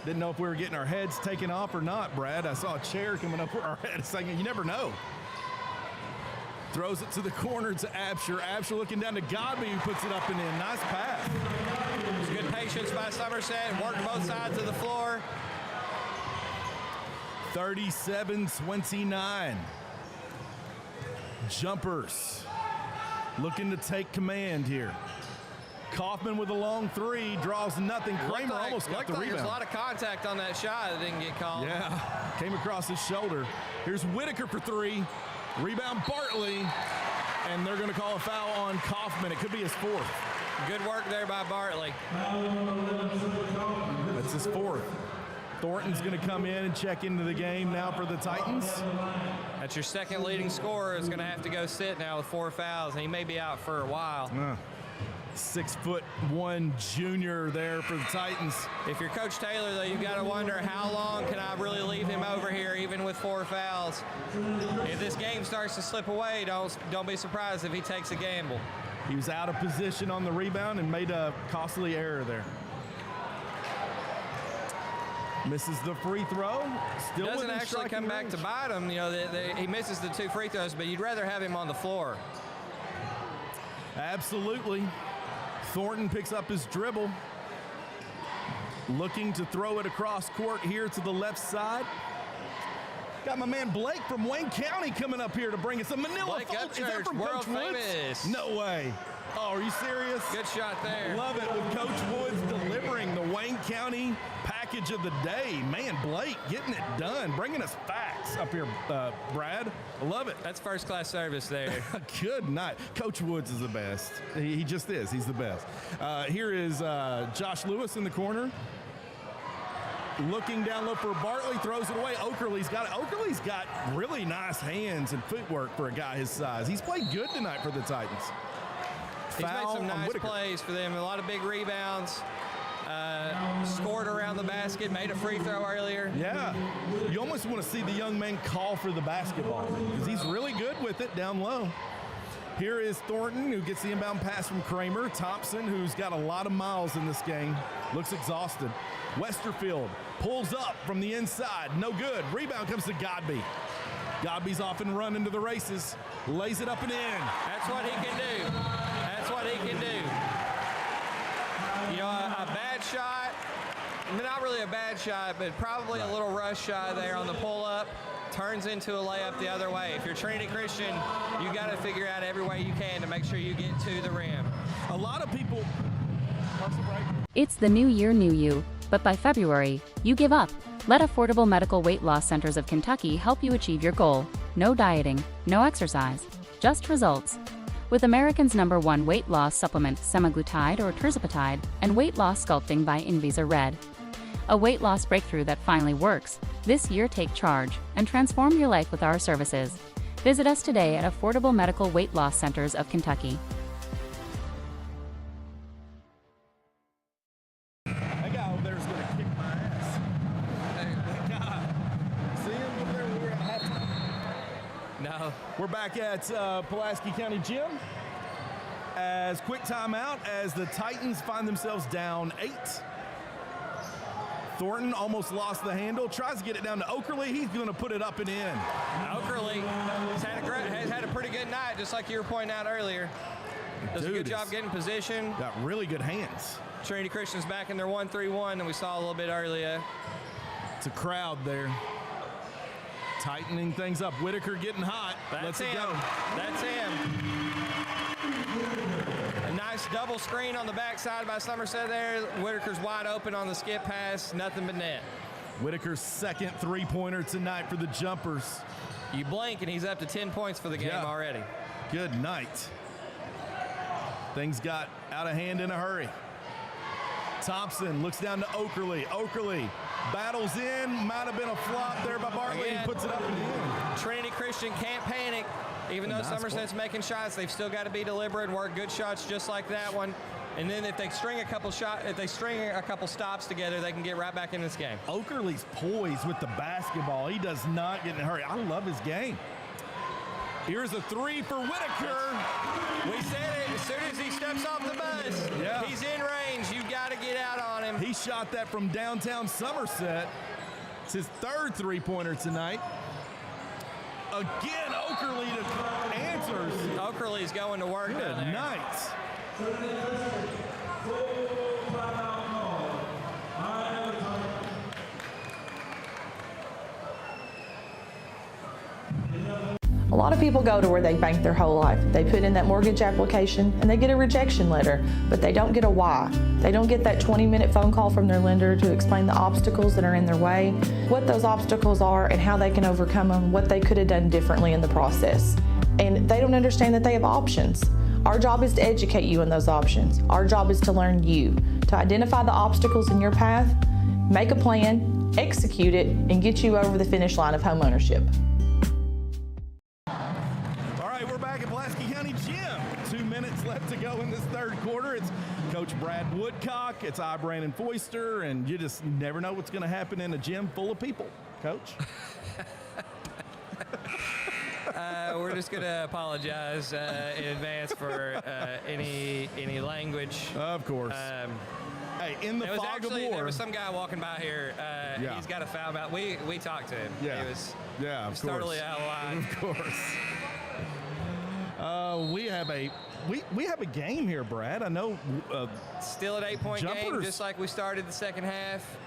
Didn't know if we were getting our heads taken off or not, Brad. I saw a chair coming up for our head saying, you never know. Throws it to the corner to Absher. Absher looking down to Godby, who puts it up and in. Nice pass. Good patience by Somerset. Working both sides of the floor. 37-29. Jumpers looking to take command here. Kaufman with a long 3, draws nothing. Kramer almost got the rebound. There's a lot of contact on that shot that didn't get called. Yeah, came across his shoulder. Here's Whitaker for 3. Rebound Bartley, and they're going to call a foul on Kaufman. It could be his 4th. Good work there by Bartley. That's his 4th. Thornton's going to come in and check into the game now for the Titans. That's your 2nd leading scorer is going to have to go sit now with 4 fouls, and he may be out for a while. 6'1" junior there for the Titans. If you're Coach Taylor, though, you've got to wonder how long can I really leave him over here, even with 4 fouls. If this game starts to slip away, don't be surprised if he takes a gamble. He was out of position on the rebound and made a costly error there. Misses the free throw. Still doesn't actually come back to bite him. You know, he misses the 2 free throws, but you'd rather have him on the floor. Absolutely. Thornton picks up his dribble. looking to throw it across court here to the left side. Got my man Blake from Wayne County coming up here to bring us a Manila. Blake Is that Upchurch, from world Coach Woods? famous. No way. Oh, are you serious? Good shot there. Love it with Coach Woods delivering the Wayne County package of the day. Man, Blake getting it done, bringing us facts up here, Brad. I love it. That's first-class service there. Good night. Coach Woods is the best. He just is. He's the best. Here is Josh Lewis in the corner. Looking down low for Bartley, throws it away. Okerley's got it. Okerley's got really nice hands and footwork for a guy his size. He's played good tonight for the Titans. He's made some nice plays for them. A lot of big rebounds. Scored around the basket, made a free throw earlier. Yeah. You almost want to see the young man call for the basketball because he's really good with it down low. Here is Thornton, who gets the inbound pass from Kramer. Thompson, who's got a lot of miles in this game, looks exhausted. Westerfield pulls up from the inside. No good. Rebound comes to Godby. Godby's off and running to the races. Lays it up and in. That's what he can do. That's what he can do. You know, a bad shot, not really a bad shot, but probably a little rush shot there on the pull-up. Turns into a layup the other way. If you're Trinity Christian, you got to figure out every way you can to make sure you get to the rim. A lot of people. It's the new year, new you, but by February, you give up. Let Affordable Medical Weight Loss Centers of Kentucky help you achieve your goal. No dieting, no exercise, just results. With Americans' #1 weight loss supplement, semaglutide or tirzepatide, and weight loss sculpting by Invisa Red. A weight loss breakthrough that finally works. This year, take charge and transform your life with our services. Visit us today at Affordable Medical Weight Loss Centers of Kentucky. That guy over there is going to kick my ass. That guy. See him over there? We were at halftime. No. We're back at Pulaski County Gym. As quick timeout as the Titans find themselves down 8. Thornton almost lost the handle, tries to get it down to Okerley. He's going to put it up and in. Okerley has had a pretty good night, just like you were pointing out earlier. Does a good job getting position. Got really good hands. Trinity Christian's back in their 1-3-1 that we saw a little bit earlier. It's a crowd there. Tightening things up. Whitaker getting hot. Let's it go. That's him. A nice double screen on the backside by Somerset there. Whitaker's wide open on the skip pass. Nothing but net. Whitaker's second three-pointer tonight for the Jumpers. You blink and he's up to 10 points for the game already. Good night. Things got out of hand in a hurry. Thompson looks down to Okerley. Okerley battles in. Might have been a flop there by Bartley. He puts it up and in. Trinity Christian can't panic. Even though Somerset's making shots, they've still got to be deliberate and work good shots just like that one. And then if they string a couple stops together, they can get right back in this game. Okerley's poised with the basketball. He does not get in a hurry. I love his game. Here's a three for Whitaker. We said it. As soon as he steps off the bus, he's in range. You got to get out on him. He shot that from downtown Somerset. It's his third three-pointer tonight. Again, Okerley answers. Okerley's going to work down there. Good night. A lot of people go to where they bank their whole life. They put in that mortgage application and they get a rejection letter, but they don't get a why. They don't get that 20-minute phone call from their lender to explain the obstacles that are in their way, what those obstacles are and how they can overcome them, what they could have done differently in the process. And they don't understand that they have options. Our job is to educate you on those options. Our job is to learn you, to identify the obstacles in your path, make a plan, execute it, and get you over the finish line of homeownership. Gym. 2 minutes left to go in this third quarter. It's Coach Brad Woodcock. It's I, Brandon Foister, and you just never know what's going to happen in a gym full of people. Coach? We're just going to apologize in advance for any language. Of course. Hey, in the fog of war. There was some guy walking by here. He's got a foul about. We talked to him. Yeah. He was of course. totally out of line. Of course. We have a game here, Brad. I know. Still an 8-point game, just like we started the second half.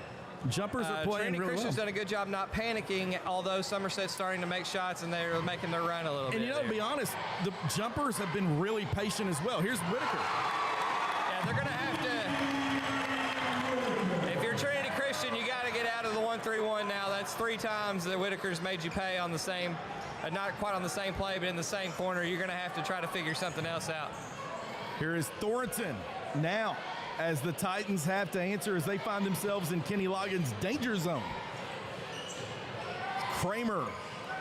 Jumpers are playing Trinity really Christian's well. done a good job not panicking, although Somerset's starting to make shots and they're making their run a little bit. And you know, to be honest, the jumpers have been really patient as well. Here's Whitaker. Yeah, they're going to have to. If you're Trinity Christian, you got to get out of the 1-3-1 now. That's 3 times that Whitaker's made you pay on the same, not quite on the same play, but in the same corner. You're going to have to try to figure something else out. Here is Thornton now, as the Titans have to answer as they find themselves in Kenny Loggins' danger zone. Kramer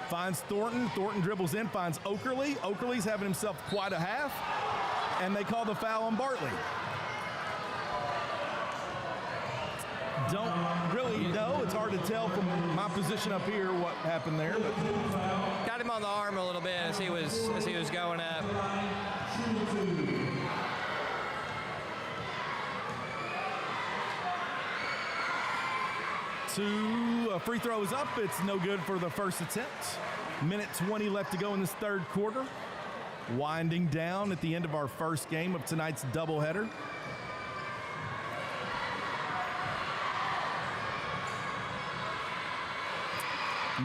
finds Thornton. Thornton dribbles in, finds Oakerly. Oakerly's having himself quite a half, and they call the foul on Bartley. Don't really know. It's hard to tell from my position up here what happened there. But got him on the arm a little bit as he was going up. Two free throws up. It's no good for the first attempt. Minute 20 left to go in this third quarter. Winding down at the end of our first game of tonight's doubleheader.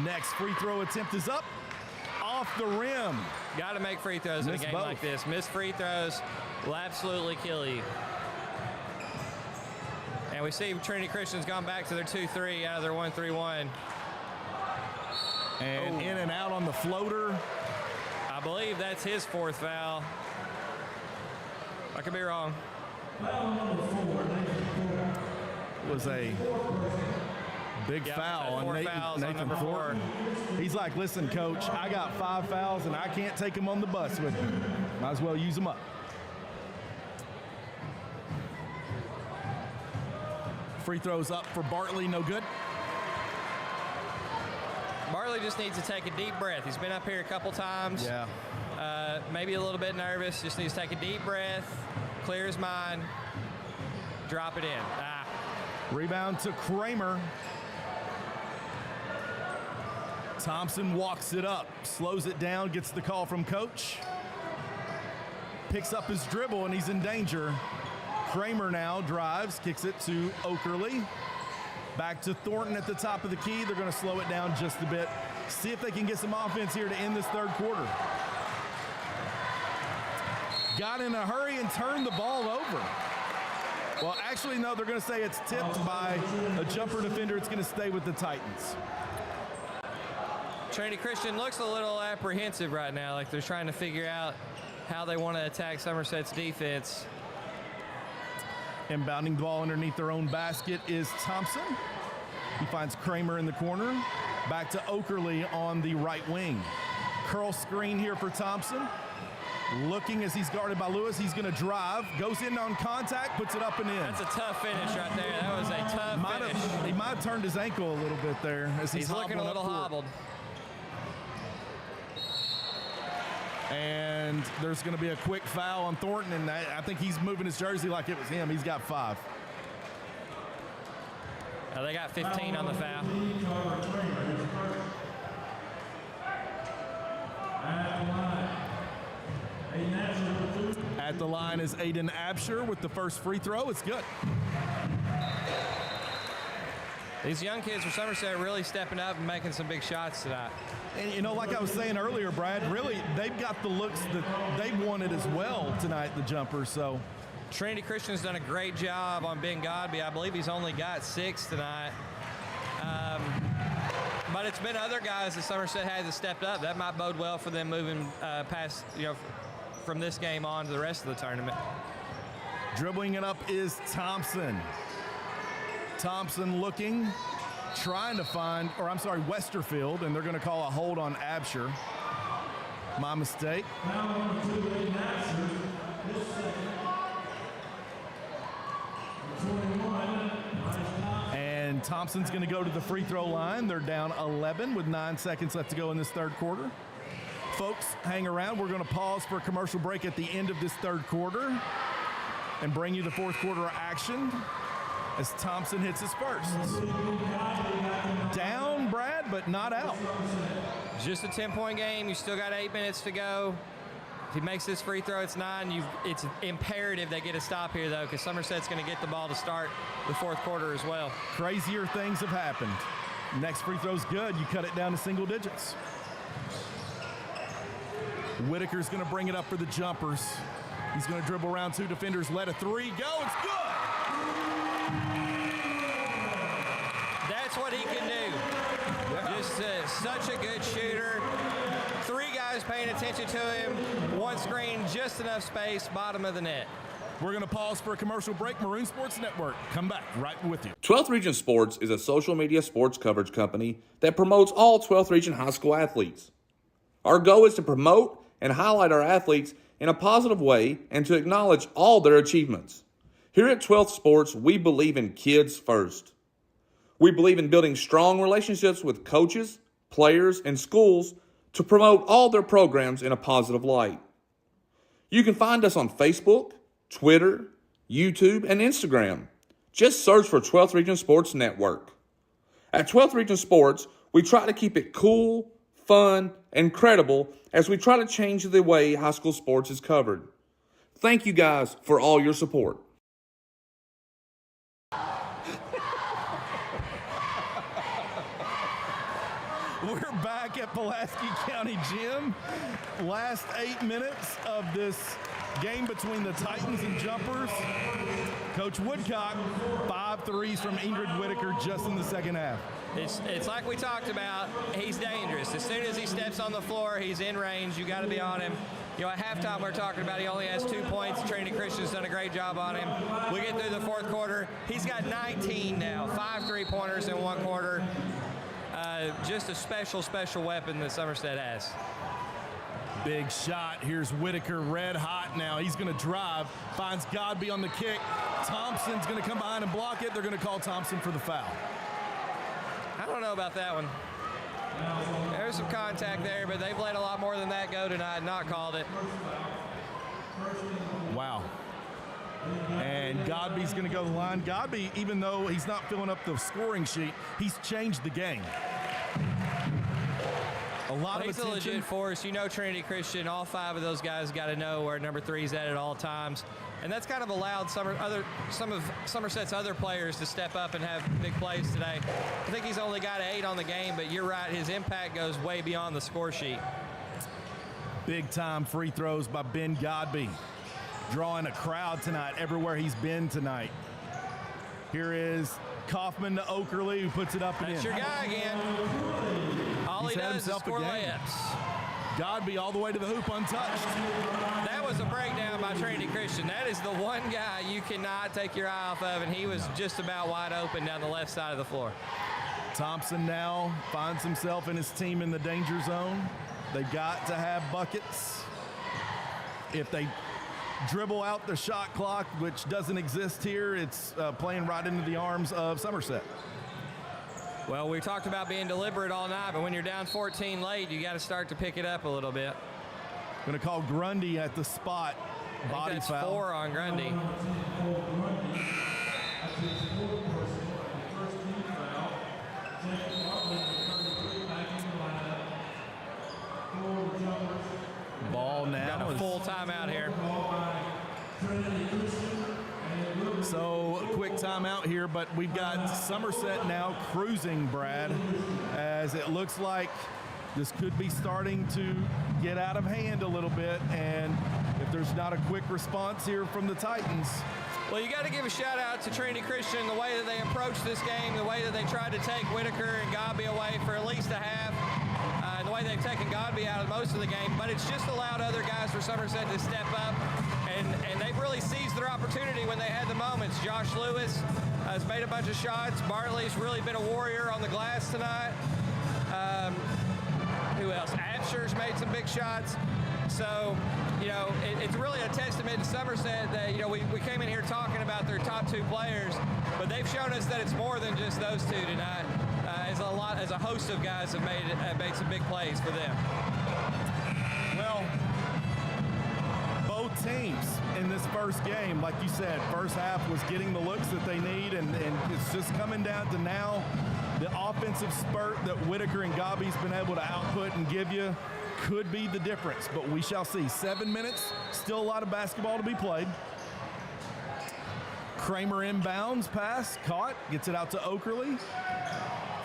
Next free throw attempt is up. Off the rim. Got to make free throws in a game like this. Missed free throws will absolutely kill you. And we see Trinity Christian's gone back to their 2-3 out of their 1-3-1. And in and out on the floater. I believe that's his 4th foul. I could be wrong. It was a big foul on Nathan Thornton. He's like, listen, coach, I got 5 fouls and I can't take them on the bus with me. Might as well use them up. Free throws up for Bartley, no good. Bartley just needs to take a deep breath. He's been up here a couple times. Yeah. Maybe a little bit nervous. Just needs to take a deep breath, clear his mind, drop it in. Rebound to Kramer. Thompson walks it up, slows it down, gets the call from coach. Picks up his dribble and he's in danger. Kramer now drives, kicks it to Oakerly. Back to Thornton at the top of the key. They're going to slow it down just a bit. See if they can get some offense here to end this third quarter. Got in a hurry and turned the ball over. Well, actually, no, they're going to say it's tipped by a jumper defender. It's going to stay with the Titans. Trinity Christian looks a little apprehensive right now, like they're trying to figure out how they want to attack Somerset's defense. Inbounding the ball underneath their own basket is Thompson. He finds Kramer in the corner. Back to Oakerly on the right wing. Curl screen here for Thompson. Looking as he's guarded by Lewis. He's going to drive. Goes in on contact. Puts it up and in. That's a tough finish right there. That was a tough finish. He might have turned his ankle a little bit there as he's looking a little hobbled. And there's going to be a quick foul on Thornton, and I think he's moving his jersey like it was him. He's got 5. They got 15 on the foul. At the line is Aiden Absher with the first free throw. It's good. These young kids from Somerset are really stepping up and making some big shots tonight. And, you know, like I was saying earlier, Brad, really, they've got the looks that they wanted as well tonight, the jumpers. So Trinity Christian's done a great job on Ben Godby. I believe he's only got 6 tonight. But it's been other guys that Somerset has that stepped up. That might bode well for them moving past, from this game on to the rest of the tournament. Dribbling it up is Thompson. Thompson looking, trying to find, Westerfield, and they're going to call a hold on Absher. My mistake. And Thompson's going to go to the free throw line. They're down 11 with 9 seconds left to go in this third quarter. Folks, hang around. We're going to pause for a commercial break at the end of this third quarter and bring you the fourth quarter action as Thompson hits his first. Down, Brad, but not out. Just a 10-point game. You still got 8 minutes to go. If he makes this free throw, it's 9. It's imperative they get a stop here, though, because Somerset's going to get the ball to start the fourth quarter as well. Crazier things have happened. Next free throw's good. You cut it down to single digits. Whitaker's going to bring it up for the jumpers. He's going to dribble around 2 defenders, let a 3 go. It's good. That's what he can do. Yeah. Just such a good shooter. 3 guys paying attention to him. 1 screen, just enough space, bottom of the net. We're going to pause for a commercial break. Maroon Sports Network. Come back right with you. 12th Region Sports is a social media sports coverage company that promotes all 12th Region high school athletes. Our goal is to promote and highlight our athletes in a positive way and to acknowledge all their achievements. Here at 12th Sports, we believe in kids first. We believe in building strong relationships with coaches, players, and schools to promote all their programs in a positive light. You can find us on Facebook, Twitter, YouTube, and Instagram. Just search for 12th Region Sports Network. At 12th Region Sports, we try to keep it cool, fun, and credible as we try to change the way high school sports is covered. Thank you guys for all your support. We're back at Pulaski County Gym. Last 8 minutes of this game between the Titans and Jumpers. Coach Woodcock, 5 threes from Ingrid Whitaker just in the second half. It's like we talked about. He's dangerous. As soon as he steps on the floor, he's in range. You got to be on him. You know, at halftime, we're talking about he only has 2 points. Trinity Christian's done a great job on him. We get through the fourth quarter. He's got 19 now, 5 3-pointers in 1 quarter. Just a special weapon that Somerset has. Big shot. Here's Whitaker, red hot now. He's going to drive, finds Godby on the kick. Thompson's going to come behind and block it. They're going to call Thompson for the foul. I don't know about that one. There's some contact there, but they've let a lot more than that go tonight, not called it. Wow. And Godby's going to go to the line. Godby, even though he's not filling up the scoring sheet, he's changed the game. A lot of he's attention. A legit force. You know, Trinity Christian, all 5 of those guys got to know where number 3's at all times. And that's kind of allowed some of Somerset's other players to step up and have big plays today. I think he's only got 8 on the game, but you're right, his impact goes way beyond the score sheet. Big time free throws by Ben Godby. Drawing a crowd tonight everywhere he's been tonight. Here is Kaufman to Okerley, who puts it up and in. That's your guy again. All he does is score layups. Godby all the way to the hoop untouched. That was a breakdown by Trinity Christian. That is the one guy you cannot take your eye off of, and he was just about wide open down the left side of the floor. Thompson now finds himself and his team in the danger zone. They've got to have buckets. If they dribble out the shot clock, which doesn't exist here, it's playing right into the arms of Somerset. Well, we talked about being deliberate all night, but when you're down 14 late, you got to start to pick it up a little bit. Going to call Grundy at the spot. Body that's foul. 4 on Grundy. Ball now. Got a full timeout here. So, quick timeout here, but we've got Somerset now cruising, Brad, as it looks like this could be starting to get out of hand a little bit, and if there's not a quick response here from the Titans. Well, you got to give a shout out to Trinity Christian, the way that they approached this game, the way that they tried to take Whitaker and Godby away for at least a half, and the way they've taken Godby out of most of the game, but it's just allowed other guys for Somerset to step up, and they've really seized their opportunity when they had the moments. Josh Lewis has made a bunch of shots. Bartley's really been a warrior on the glass tonight. Who else? Absher's made some big shots. So, you know, it's really a testament to Somerset that, you know, we came in here talking about their top 2 players, but they've shown us that it's more than just those 2 tonight. As a host of guys have made some big plays for them. Well, both teams in this first game, like you said, first half was getting the looks that they need, and it's just coming down to now the offensive spurt that Whitaker and Godby's been able to output and give you. could be the difference, but we shall see. 7 minutes, still a lot of basketball to be played. Kramer inbounds, pass, caught, gets it out to Okerley.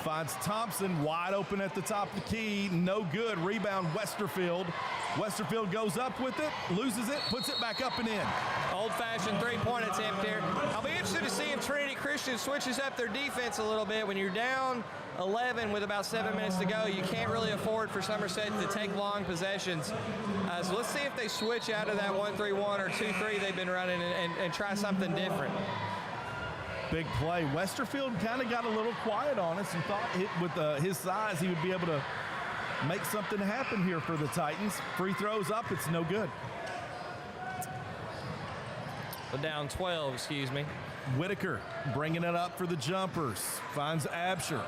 Finds Thompson wide open at the top of the key, no good. Rebound, Westerfield. Westerfield goes up with it, loses it, puts it back up and in. Old-fashioned three-point attempt here. I'll be interested to see if Trinity Christian switches up their defense a little bit. When you're down 11 with about 7 minutes to go, you can't really afford for Somerset to take long possessions. So let's see if they switch out of that 1-3-1 or 2-3 they've been running and try something different. Big play. Westerfield kind of got a little quiet on us and thought with his size he would be able to make something happen here for the Titans. Free throws up, it's no good. Down 12, excuse me. Whitaker bringing it up for the jumpers. Finds Absher.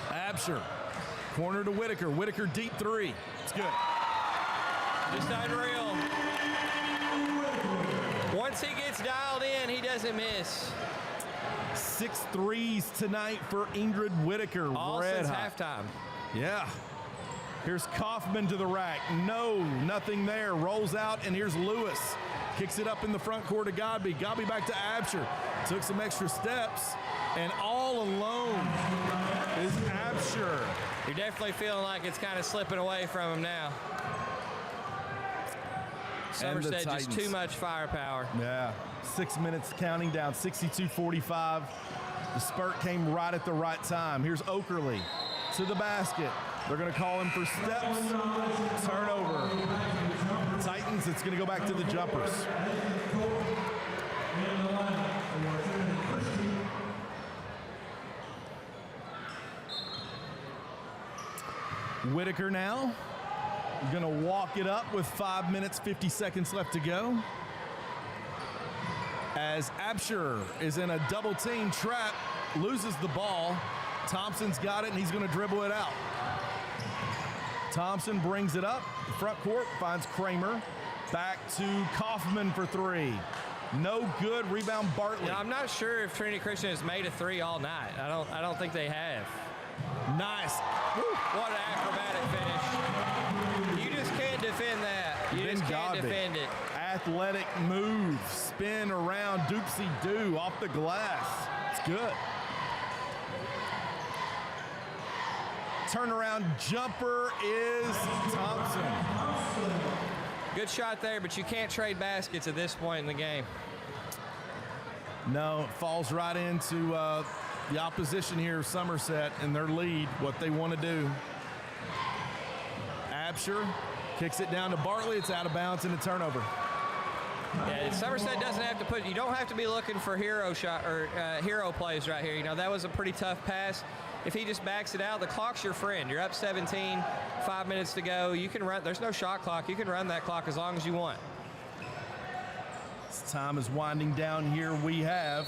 Absher, corner to Whitaker. Whitaker deep three. It's good. Just unreal. Once he gets dialed in, he doesn't miss. 6 threes tonight for Ingrid Whitaker. All Red since hot. halftime. Yeah. Here's Kaufman to the rack. No, nothing there. Rolls out, and here's Lewis. Kicks it up in the front court to Godby. Godby back to Absher. Took some extra steps, and all alone is Absher. You're definitely feeling like it's kind of slipping away from him now. Somerset just too much firepower. Yeah, 6 minutes counting down, 62-45. The spurt came right at the right time. Here's Okerley to the basket. They're going to call him for steps. Turnover. Titans, it's going to go back to the jumpers. Whitaker now. Going to walk it up with 5 minutes, 50 seconds left to go. As Absher is in a double team trap, loses the ball. Thompson's got it, and he's going to dribble it out. Thompson brings it up, front court, finds Kramer. Back to Kaufman for three. No good. Rebound Bartley. I'm not sure if Trinity Christian has made a three all night. I don't think they have. Nice. Woo. What an acrobatic finish. You just can't defend that. You just can't defend it. Athletic move. Spin around. Doopsie-doo off the glass. It's good. Turnaround jumper is Thompson. Good shot there, but you can't trade baskets at this point in the game. No, it falls right into the opposition here, Somerset, and their lead, what they want to do. Absher kicks it down to Bartley. It's out of bounds and a turnover. Yeah, Somerset doesn't have to put. You don't have to be looking for hero shot or hero plays right here. You know, that was a pretty tough pass. If he just backs it out, the clock's your friend. You're up 17, 5 minutes to go. You can run. There's no shot clock. You can run that clock as long as you want. As time is winding down here, we have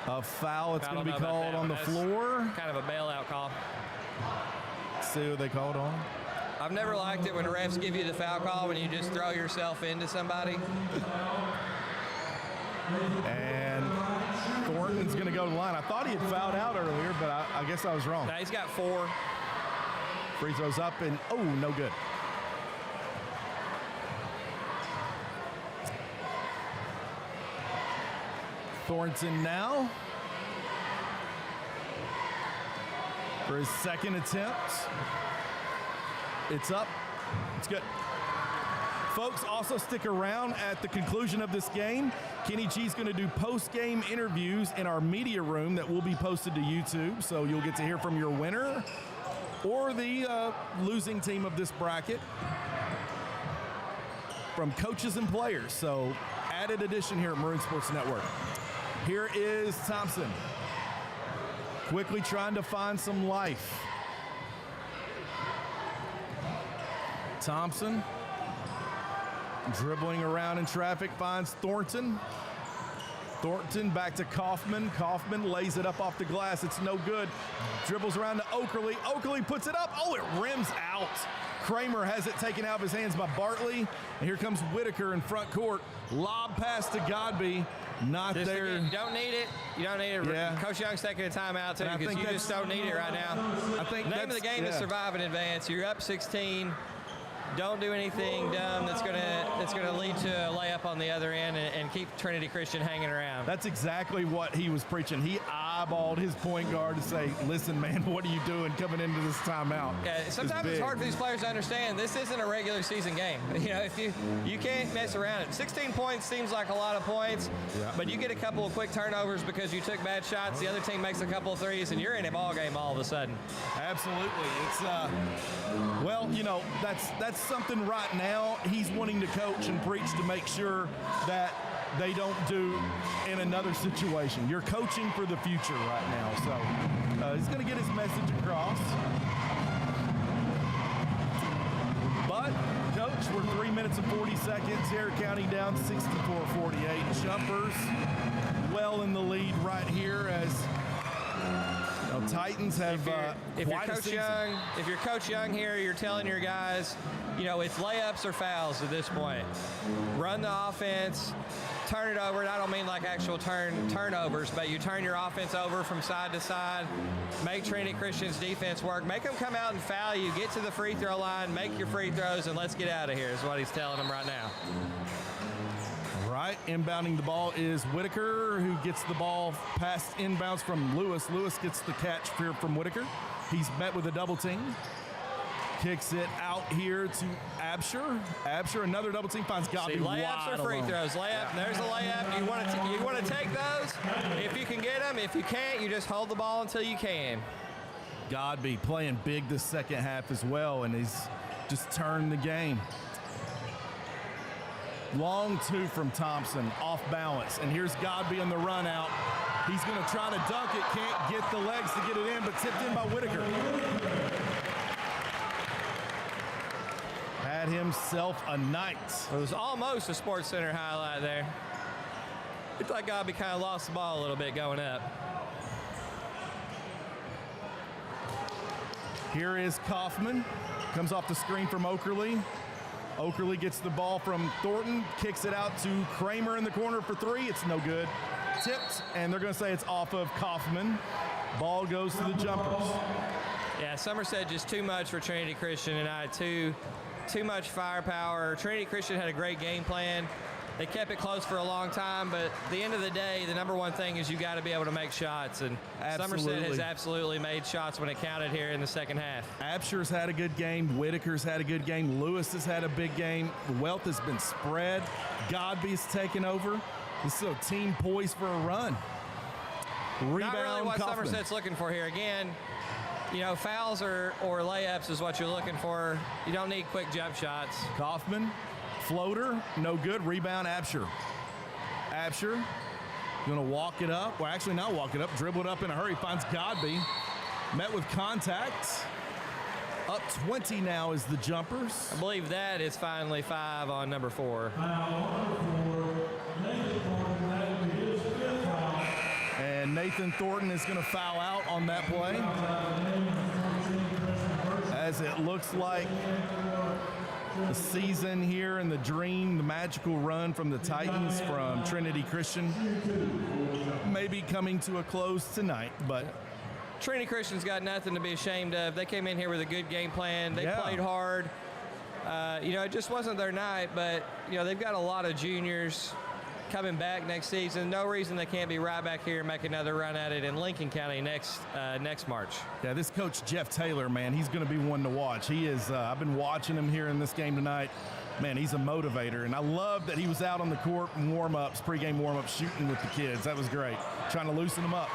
a foul. It's going to be called on the floor. Kind of a bailout call. Let's see what they called on. I've never liked it when the refs give you the foul call when you just throw yourself into somebody. And Thornton's going to go to the line. I thought he had fouled out earlier, but I guess I was wrong. Nah, he's got 4. Free throws up, and oh, no good. Thornton now for his second attempt. It's up. It's good. Folks, also stick around at the conclusion of this game. Kenny G's going to do post-game interviews in our media room that will be posted to YouTube, so you'll get to hear from your winner or the losing team of this bracket from coaches and players. So added edition here at Maroon Sports Network. Here is Thompson, quickly trying to find some life. Thompson dribbling around in traffic, finds Thornton. Thornton back to Kaufman. Kaufman lays it up off the glass. It's no good. Dribbles around to Okerley. Okerley puts it up. Oh, it rims out. Kramer has it taken out of his hands by Bartley. And here comes Whitaker in front court. Lob pass to Godby. not Just there. Again, you don't need it. You don't need it. Yeah. Coach Young's taking a timeout too And I because think you just don't need it right now. I think the name of the game is survive in advance. You're up 16. Don't do anything dumb that's gonna lead to a layup on the other end and keep Trinity Christian hanging around. That's exactly what he was preaching. He eyeballed his point guard to say, listen, man, what are you doing coming into this timeout? Yeah, sometimes it's hard for these players to understand this isn't a regular season game. You know, if you can't mess around it. 16 points seems like a lot of points, but you get a couple of quick turnovers because you took bad shots. The other team makes a couple of threes, and you're in a ball game all of a sudden. Absolutely. It's well, you know, that's something right now he's wanting to coach and preach to make sure that they don't do in another situation. You're coaching for the future right now, so he's going to get his message across. But, Coach, we're 3 minutes and 40 seconds here, counting down 64-48. Jumpers well in the lead right here as Titans have if quite a season. If you're Coach Young here, you're telling your guys, you know, it's layups or fouls at this point. Run the offense, turn it over. And I don't mean like actual turnovers, but you turn your offense over from side to side. Make Trinity Christian's defense work. Make them come out and foul you. Get to the free throw line, make your free throws, and let's get out of here is what he's telling them right now. Right, inbounding the ball is Whitaker, who gets the ball passed inbounds from Lewis. Lewis gets the catch here from Whitaker. He's met with a double team. Kicks it out here to Absher. Absher, another double team, finds Godby wide layups or free alone. throws. Layup, there's a layup. You want to take those if you can get them. If you can't, you just hold the ball until you can. Godby playing big this second half as well, and he's just turned the game. Long two from Thompson, off balance. And here's Godby on the run out. He's going to try to dunk it, can't get the legs to get it in, but tipped in by Whitaker. Had himself a night. It was almost a Sports Center highlight there. Looked like Godby kind of lost the ball a little bit going up. Here is Kaufman. Comes off the screen from Okerley. Okerley gets the ball from Thornton, kicks it out to Kramer in the corner for three. It's no good. Tipped, and they're going to say it's off of Kaufman. Ball goes to the Jumpers. Yeah, Somerset just too much for Trinity Christian tonight. Too much firepower. Trinity Christian had a great game plan. They kept it close for a long time, but at the end of the day, the number one thing is you got to be able to make shots, and Somerset has absolutely made shots when it counted here in the second half. Absher's had a good game. Whitaker's had a good game. Lewis has had a big game. The wealth has been spread. Godby's taken over. This is a team poised for a run. Rebound, not really what Kaufman. Somerset's looking for here. Again, you know, fouls or layups is what you're looking for. You don't need quick jump shots. Kaufman. Floater, no good. Rebound, Absher. Absher going to walk it up. Well, actually not walk it up. Dribble it up in a hurry. Finds Godby. Met with contact. Up 20 now is the Jumpers. I believe that is finally 5 on number 4. And Nathan Thornton is going to foul out on that play. As it looks like the season here and the dream, the magical run from the Titans from Trinity Christian may be coming to a close tonight, but Trinity Christian's got nothing to be ashamed of. They came in here with a good game plan. They played hard. You know, it just wasn't their night, but, you know, they've got a lot of juniors coming back next season. No reason they can't be right back here and make another run at it in Lincoln County next March. Yeah, this coach, Jeff Taylor, man, he's going to be one to watch. He is, I've been watching him here in this game tonight. Man, he's a motivator, and I love that he was out on the court in warm-ups, pregame warm-ups, shooting with the kids. That was great, trying to loosen them up.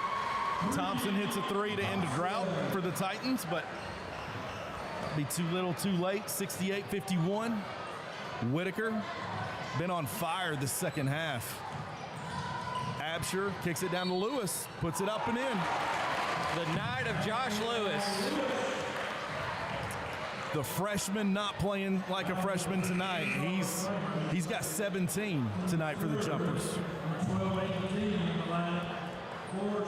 Thompson hits a three to end a drought for the Titans, but be too little too late, 68-51. Whitaker been on fire this second half. Absher kicks it down to Lewis, puts it up and in. The night of Josh Lewis. The freshman not playing like a freshman tonight. He's got 17 tonight for the Jumpers.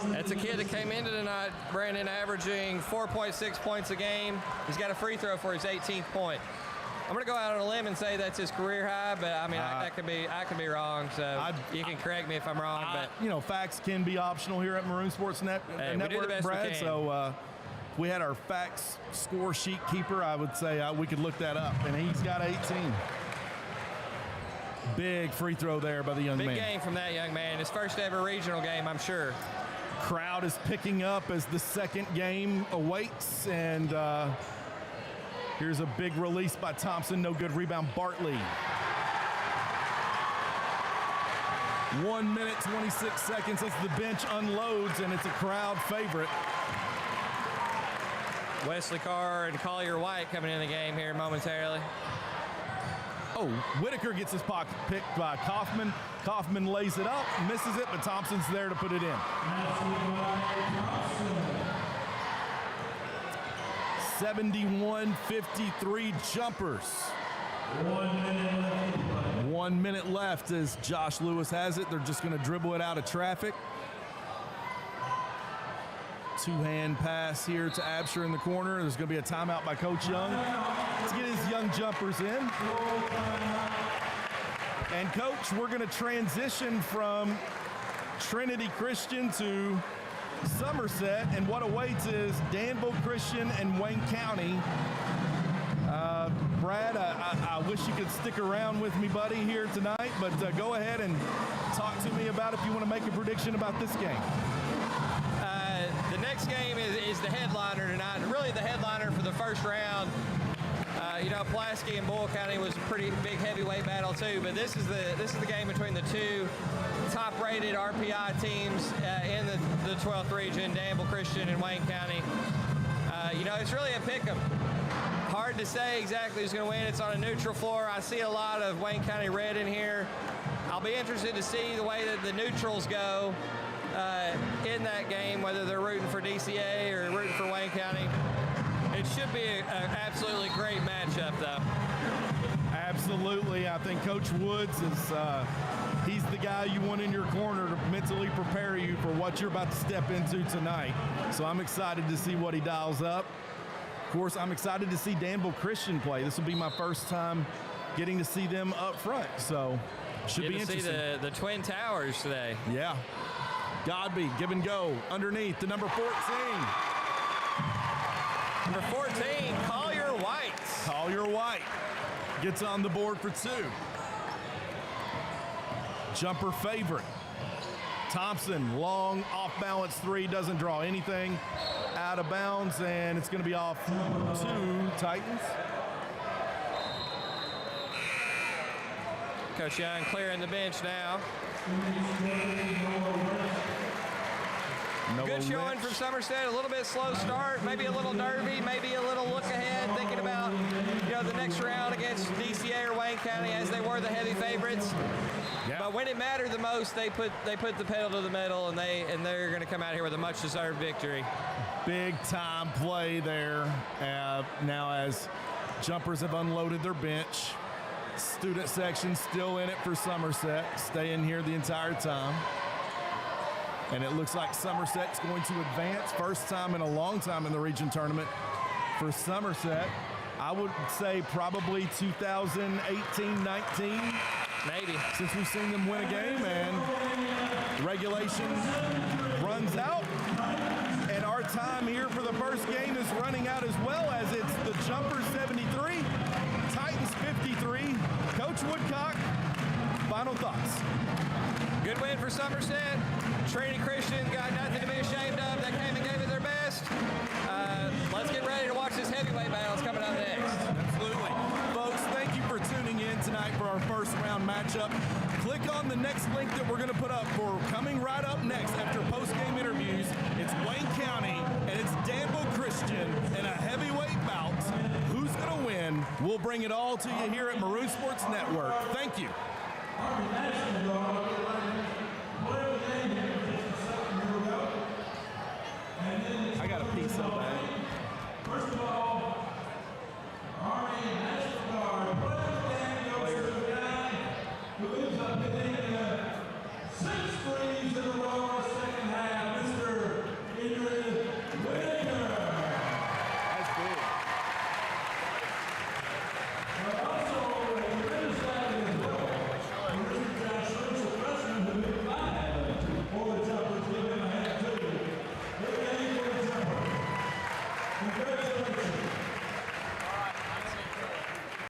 That's a kid that came into tonight, Brandon, averaging 4.6 points a game. He's got a free throw for his 18th point. I'm going to go out on a limb and say that's his career high, but I mean, I could be wrong. So you can correct me if I'm wrong. But you know, facts can be optional here at Maroon Sports Hey, Network, we do the best Brad. we can. So if we had our facts score sheet keeper, I would say we could look that up, and he's got 18. Big free throw there by the young man. Big game from that young man. His first ever regional game, I'm sure. Crowd is picking up as the second game awaits, and here's a big release by Thompson. No good rebound, Bartley. 1 minute, 26 seconds as the bench unloads, and it's a crowd favorite. Wesley Carr and Collier White coming in the game here momentarily. Oh, Whitaker gets his pocket picked by Kaufman. Kaufman lays it up, misses it, but Thompson's there to put it in. 71-53 jumpers. 1 minute left as Josh Lewis has it. They're just going to dribble it out of traffic. Two-hand pass here to Absher in the corner. There's going to be a timeout by Coach Young. Let's get his young jumpers in. And Coach, we're going to transition from Trinity Christian to Somerset, and what awaits is Danville Christian and Wayne County. Brad, I wish you could stick around with me, buddy, here tonight, but go ahead and talk to me about if you want to make a prediction about this game. The next game is the headliner tonight, and really the headliner for the first round. You know, Pulaski and Bull County was a pretty big heavyweight battle too, but this is the game between the two top-rated RPI teams in the 12th region, Danville Christian and Wayne County. You know, it's really a pick-em. Hard to say exactly who's going to win. It's on a neutral floor. I see a lot of Wayne County red in here. I'll be interested to see the way that the neutrals go in that game, whether they're rooting for DCA or rooting for Wayne County. It should be an absolutely great matchup, though. Absolutely. I think Coach Woods is he's the guy you want in your corner to mentally prepare you for what you're about to step into tonight. So I'm excited to see what he dials up. Of course, I'm excited to see Danville Christian play. This will be my first time getting to see them up front, so should be interesting. See the Twin Towers today. Yeah. Godby, give and go. Underneath the number 14. Number 14, Collier White. Collier White gets on the board for two. Jumper favorite. Thompson, long off-balance three, doesn't draw anything. Out of bounds, and it's going to be off two Titans. Coach Young clearing the bench now. Good showing from Somerset. A little bit slow start, maybe a little nervy, maybe a little look ahead, thinking about the next round against DCA or Wayne County as they were the heavy favorites. Yeah. But when it mattered the most, they put the pedal to the metal, and they're going to come out here with a much deserved victory. Big time play there. Now as jumpers have unloaded their bench, student section still in it for Somerset, staying here the entire time. And it looks like Somerset's going to advance. First time in a long time in the region tournament for Somerset. I would say probably 2018-19. Maybe. Since we've seen them win a game, and regulation runs out. And our time here for the first game is running out as well, as it's the Jumpers 73, Titans 53. Coach Woodcock, final thoughts. Good win for Somerset. Trinity Christian got nothing to be ashamed of. They came and gave it their best. Let's get ready to watch this heavyweight battle. It's coming up next. Absolutely. Folks, thank you for tuning in tonight for our first round matchup. Click on the next link that we're going to put up for coming right up next after post-game interviews. It's Wayne County, and it's Danville Christian in a heavyweight bout. Who's going to win? We'll bring it all to you here at Maroon Sports Network. Thank you. I got a piece of that.